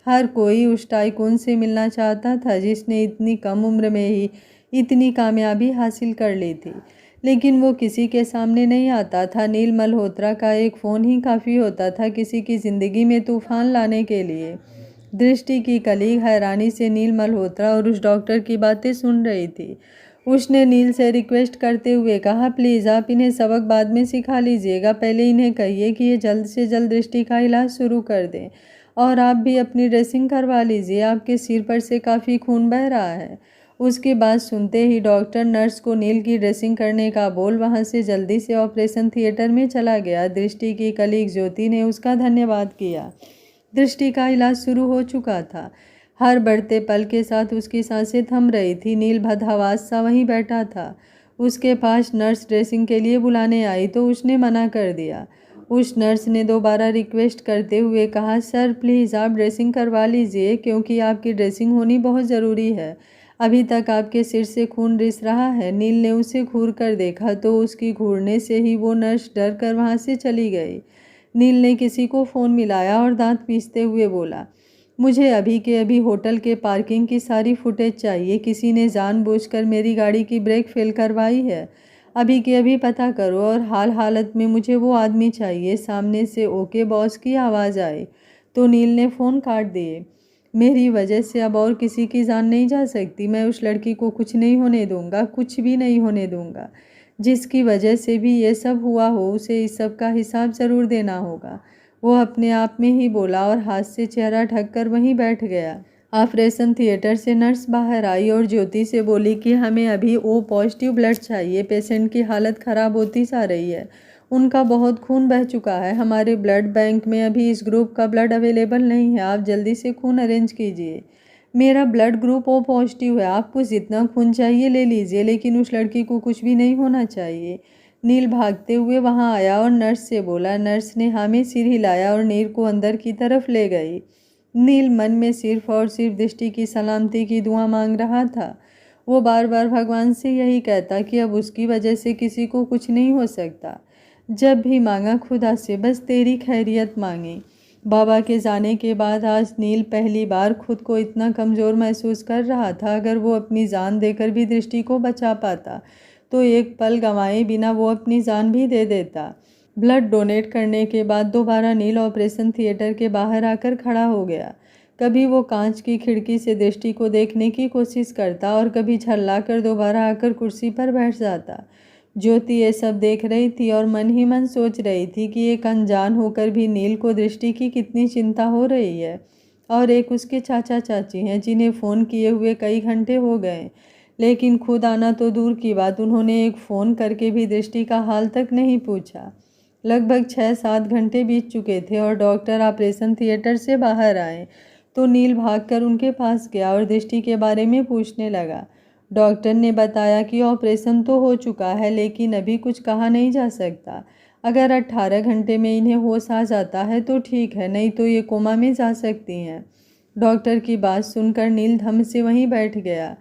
हर कोई उस टाइकून से मिलना चाहता था जिसने इतनी कम उम्र में ही इतनी कामयाबी हासिल कर ली थी, लेकिन वो किसी के सामने नहीं आता था। नील मल्होत्रा का एक फ़ोन ही काफ़ी होता था किसी की ज़िंदगी में तूफ़ान लाने के लिए। दृष्टि की कलीग हैरानी से नील मल्होत्रा और उस डॉक्टर की बातें सुन रही थी। उसने नील से रिक्वेस्ट करते हुए कहा, प्लीज़ आप इन्हें सबक बाद में सिखा लीजिएगा, पहले इन्हें कहिए कि ये जल्द से जल्द दृष्टि का इलाज शुरू कर दें, और आप भी अपनी ड्रेसिंग करवा लीजिए, आपके सिर पर से काफ़ी खून बह रहा है। उसकी बात सुनते ही डॉक्टर नर्स को नील की ड्रेसिंग करने का बोल वहां से जल्दी से ऑपरेशन थिएटर में चला गया। दृष्टि की कलीग ज्योति ने उसका धन्यवाद किया। दृष्टि का इलाज शुरू हो चुका था। हर बढ़ते पल के साथ उसकी सांसें थम रही थी। नील भदहवास सा वहीं बैठा था। उसके पास नर्स ड्रेसिंग के लिए बुलाने आई तो उसने मना कर दिया। उस नर्स ने दोबारा रिक्वेस्ट करते हुए कहा, सर प्लीज़ आप ड्रेसिंग करवा लीजिए, क्योंकि आपकी ड्रेसिंग होनी बहुत ज़रूरी है। अभी तक आपके सिर से खून रिस रहा है। नील ने उसे घूर कर देखा तो उसकी घूरने से ही वो नर्स डर कर वहाँ से चली गई। नील ने किसी को फ़ोन मिलाया और दांत पीसते हुए बोला, मुझे अभी के अभी होटल के पार्किंग की सारी फुटेज चाहिए। किसी ने जानबूझकर मेरी गाड़ी की ब्रेक फेल करवाई है। अभी के अभी पता करो, और हाल हालत में मुझे वो आदमी चाहिए। सामने से ओके बॉस की आवाज़ आई तो नील ने फ़ोन काट दिए। मेरी वजह से अब और किसी की जान नहीं जा सकती। मैं उस लड़की को कुछ नहीं होने दूंगा, कुछ भी नहीं होने दूंगा। जिसकी वजह से भी ये सब हुआ हो उसे इस सब का हिसाब ज़रूर देना होगा। वो अपने आप में ही बोला और हाथ से चेहरा ढककर वहीं बैठ गया। ऑपरेशन थिएटर से नर्स बाहर आई और ज्योति से बोली कि हमें अभी ओ पॉजिटिव ब्लड चाहिए। पेशेंट की हालत ख़राब होती जा रही है, उनका बहुत खून बह चुका है। हमारे ब्लड बैंक में अभी इस ग्रुप का ब्लड अवेलेबल नहीं है, आप जल्दी से खून अरेंज कीजिए। मेरा ब्लड ग्रुप ओ पॉजिटिव है, आपको जितना खून चाहिए ले लीजिए, लेकिन उस लड़की को कुछ भी नहीं होना चाहिए। नील भागते हुए वहां आया और नर्स से बोला। नर्स ने हाँ में सिर हिलाया और नील को अंदर की तरफ ले गई। नील मन में सिर्फ और सिर्फ दृष्टि की सलामती की दुआ मांग रहा था। वो बार बार भगवान से यही कहता कि अब उसकी वजह से किसी को कुछ नहीं हो सकता। जब भी मांगा खुदा से बस तेरी खैरियत मांगी। बाबा के जाने के बाद आज नील पहली बार खुद को इतना कमज़ोर महसूस कर रहा था। अगर वो अपनी जान देकर भी दृष्टि को बचा पाता तो एक पल गंवाए बिना वो अपनी जान भी दे देता। ब्लड डोनेट करने के बाद दोबारा नील ऑपरेशन थिएटर के बाहर आकर खड़ा हो गया। कभी वो कांच की खिड़की से दृष्टि को देखने की कोशिश करता और कभी झल्लाकर दोबारा आकर कुर्सी पर बैठ जाता। ज्योति ये सब देख रही थी और मन ही मन सोच रही थी कि एक अनजान होकर भी नील को दृष्टि की कितनी चिंता हो रही है। और एक उसके चाचा चाची हैं जिन्हें फ़ोन किए हुए कई घंटे हो गए, लेकिन खुद आना तो दूर की बात, उन्होंने एक फ़ोन करके भी दृष्टि का हाल तक नहीं पूछा। लगभग 6-7 घंटे बीत चुके थे और डॉक्टर ऑपरेशन थिएटर से बाहर आए तो नील भागकर उनके पास गया और दृष्टि के बारे में पूछने लगा। डॉक्टर ने बताया कि ऑपरेशन तो हो चुका है, लेकिन अभी कुछ कहा नहीं जा सकता। अगर 18 घंटे में इन्हें होश आ जाता है तो ठीक है, नहीं तो ये कोमा में जा सकती हैं। डॉक्टर की बात सुनकर नील धम से वहीं बैठ गया।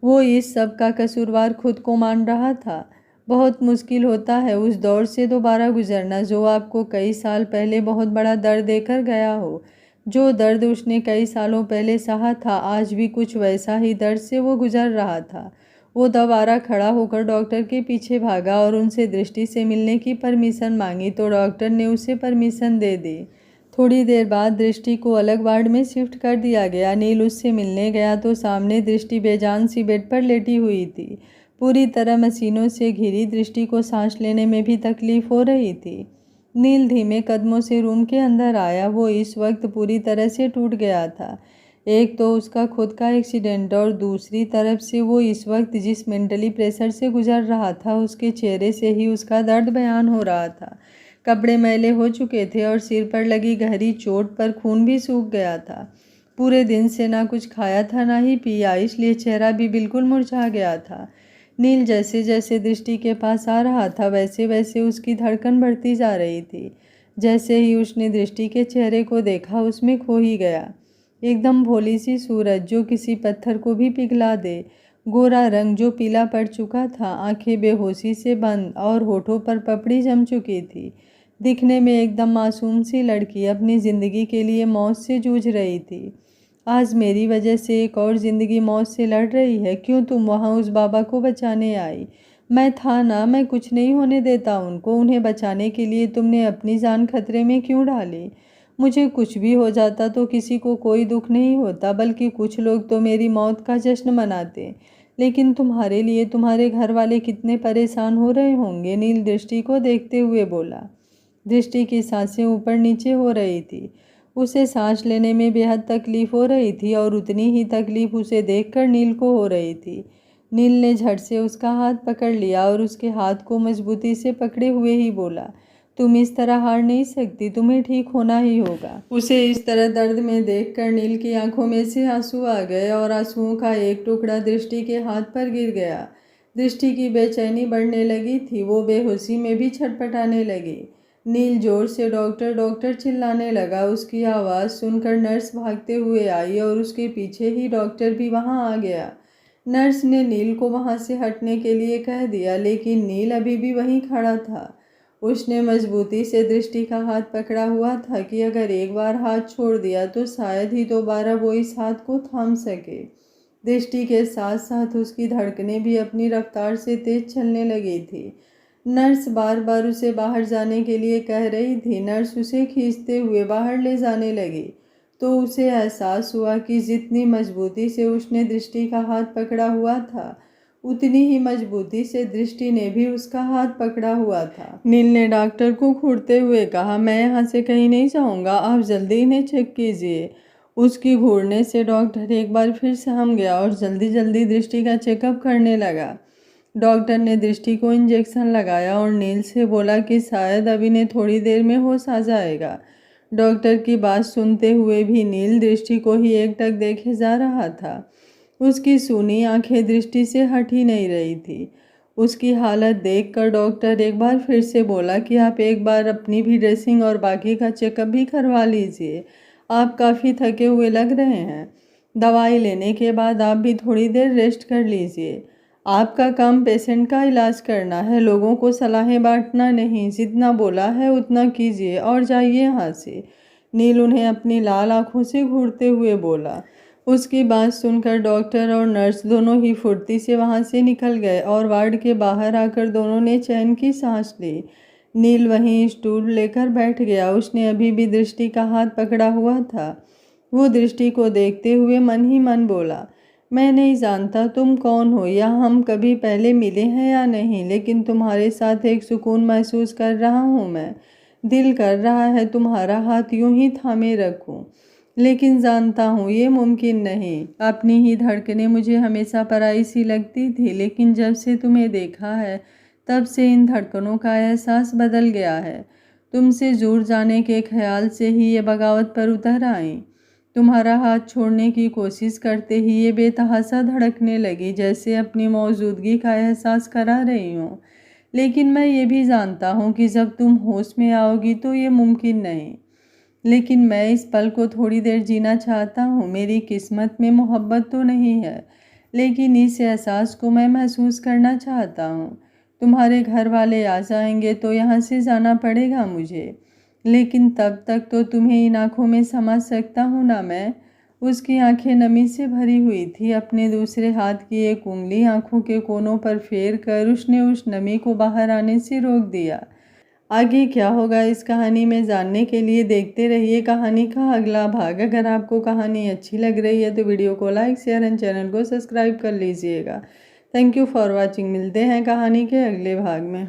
वो इस सब का कसूरवार खुद को मान रहा था। बहुत मुश्किल होता है उस दौर से दोबारा गुजरना जो आपको कई साल पहले बहुत बड़ा दर्द देकर गया हो। जो दर्द उसने कई सालों पहले सहा था, आज भी कुछ वैसा ही दर्द से वो गुजर रहा था। वो दोबारा खड़ा होकर डॉक्टर के पीछे भागा और उनसे दृष्टि से मिलने की परमिशन मांगी तो डॉक्टर ने उसे परमिशन दे दी। थोड़ी देर बाद दृष्टि को अलग वार्ड में शिफ्ट कर दिया गया। नील उससे मिलने गया तो सामने दृष्टि बेजान सी बेड पर लेटी हुई थी। पूरी तरह मशीनों से घिरी दृष्टि को सांस लेने में भी तकलीफ हो रही थी। नील धीमे कदमों से रूम के अंदर आया। वो इस वक्त पूरी तरह से टूट गया था। एक तो उसका खुद का एक्सीडेंट और दूसरी तरफ से वो इस वक्त जिस मेंटली प्रेशर से गुजर रहा था, उसके चेहरे से ही उसका दर्द बयान हो रहा था। कपड़े मैले हो चुके थे और सिर पर लगी गहरी चोट पर खून भी सूख गया था। पूरे दिन से ना कुछ खाया था ना ही पिया, इसलिए चेहरा भी बिल्कुल मुरझा गया था। नील जैसे जैसे दृष्टि के पास आ रहा था वैसे वैसे उसकी धड़कन बढ़ती जा रही थी। जैसे ही उसने दृष्टि के चेहरे को देखा उसमें खो ही गया। एकदम भोली सी सूरत जो किसी पत्थर को भी पिघला दे, गोरा रंग जो पीला पड़ चुका था, आंखें बेहोशी से बंद और होठों पर पपड़ी जम चुकी थी। दिखने में एकदम मासूम सी लड़की अपनी ज़िंदगी के लिए मौत से जूझ रही थी। आज मेरी वजह से एक और ज़िंदगी मौत से लड़ रही है। क्यों तुम वहाँ उस बाबा को बचाने आई? मैं था ना, मैं कुछ नहीं होने देता उनको। उन्हें बचाने के लिए तुमने अपनी जान खतरे में क्यों डाली? मुझे कुछ भी हो जाता तो किसी को कोई दुख नहीं होता, बल्कि कुछ लोग तो मेरी मौत का जश्न मनाते। लेकिन तुम्हारे लिए तुम्हारे घर वाले कितने परेशान हो रहे होंगे। नील दृष्टि को देखते हुए बोला। दृष्टि की सांसें ऊपर नीचे हो रही थी। उसे सांस लेने में बेहद तकलीफ हो रही थी और उतनी ही तकलीफ उसे देखकर नील को हो रही थी। नील ने झट से उसका हाथ पकड़ लिया और उसके हाथ को मजबूती से पकड़े हुए ही बोला, तुम इस तरह हार नहीं सकती, तुम्हें ठीक होना ही होगा। उसे इस तरह दर्द में देखकर नील की आंखों में से आंसू आ गए और आंसुओं का एक टुकड़ा दृष्टि के हाथ पर गिर गया। दृष्टि की बेचैनी बढ़ने लगी थी। वो बेहोशी में भी छटपटाने लगी। नील जोर से डॉक्टर डॉक्टर चिल्लाने लगा। उसकी आवाज़ सुनकर नर्स भागते हुए आई और उसके पीछे ही डॉक्टर भी वहां आ गया। नर्स ने नील को वहां से हटने के लिए कह दिया, लेकिन नील अभी भी वहीं खड़ा था। उसने मजबूती से दृष्टि का हाथ पकड़ा हुआ था कि अगर एक बार हाथ छोड़ दिया तो शायद ही दोबारा वो इस हाथ को थाम सके। दृष्टि के साथ साथ उसकी धड़कनें भी अपनी रफ्तार से तेज चलने लगी थी। नर्स बार बार उसे बाहर जाने के लिए कह रही थी। नर्स उसे खींचते हुए बाहर ले जाने लगी तो उसे एहसास हुआ कि जितनी मजबूती से उसने दृष्टि का हाथ पकड़ा हुआ था, उतनी ही मजबूती से दृष्टि ने भी उसका हाथ पकड़ा हुआ था। नील ने डॉक्टर को घूरते हुए कहा, मैं यहाँ से कहीं नहीं जाऊँगा, आप जल्दी इन्हें चेक कीजिए। उसकी घूरने से डॉक्टर एक बार फिर सहम गया और जल्दी जल्दी दृष्टि का चेकअप करने लगा। डॉक्टर ने दृष्टि को इंजेक्शन लगाया और नील से बोला कि शायद अब इन्हें थोड़ी देर में होश आ जाएगा। डॉक्टर की बात सुनते हुए भी नील दृष्टि को ही एकटक देखे जा रहा था। उसकी सूनी आंखें दृष्टि से हट ही नहीं रही थी। उसकी हालत देखकर डॉक्टर एक बार फिर से बोला कि आप एक बार अपनी भी ड्रेसिंग और बाकी का चेकअप भी करवा लीजिए। आप काफ़ी थके हुए लग रहे हैं। दवाई लेने के बाद आप भी थोड़ी देर रेस्ट कर लीजिए। आपका काम पेशेंट का इलाज करना है, लोगों को सलाहें बांटना नहीं। जितना बोला है उतना कीजिए और जाइए यहाँ से। नील उन्हें अपनी लाल आंखों से घूरते हुए बोला। उसकी बात सुनकर डॉक्टर और नर्स दोनों ही फुर्ती से वहाँ से निकल गए और वार्ड के बाहर आकर दोनों ने चैन की सांस ली। नील वहीं स्टूल लेकर बैठ गया। उसने अभी भी दृष्टि का हाथ पकड़ा हुआ था। वो दृष्टि को देखते हुए मन ही मन बोला, मैं नहीं जानता तुम कौन हो या हम कभी पहले मिले हैं या नहीं, लेकिन तुम्हारे साथ एक सुकून महसूस कर रहा हूँ मैं। दिल कर रहा है तुम्हारा हाथ यूं ही थामे रखूं, लेकिन जानता हूँ ये मुमकिन नहीं। अपनी ही धड़कनें मुझे हमेशा पराई सी लगती थी, लेकिन जब से तुम्हें देखा है तब से इन धड़कनों का एहसास बदल गया है। तुमसे जुड़ जाने के ख्याल से ही ये बगावत पर उतर आई। तुम्हारा हाथ छोड़ने की कोशिश करते ही ये बेतहासा धड़कने लगी, जैसे अपनी मौजूदगी का एहसास करा रही हूँ। लेकिन मैं ये भी जानता हूँ कि जब तुम होश में आओगी तो ये मुमकिन नहीं। लेकिन मैं इस पल को थोड़ी देर जीना चाहता हूँ। मेरी किस्मत में मोहब्बत तो नहीं है, लेकिन इस एहसास को मैं महसूस करना चाहता हूँ। तुम्हारे घर वाले आ जाएंगे तो यहाँ से जाना पड़ेगा मुझे, लेकिन तब तक तो तुम्हें इन आँखों में समा सकता हूँ ना मैं। उसकी आंखें नमी से भरी हुई थी। अपने दूसरे हाथ की एक उंगली आंखों के कोनों पर फेर कर उसने उस नमी को बाहर आने से रोक दिया। आगे क्या होगा इस कहानी में जानने के लिए देखते रहिए कहानी का अगला भाग। अगर आपको कहानी अच्छी लग रही है तो वीडियो को लाइक, शेयर एंड चैनल को सब्सक्राइब कर लीजिएगा। Thank you for watching. मिलते हैं कहानी के अगले भाग में।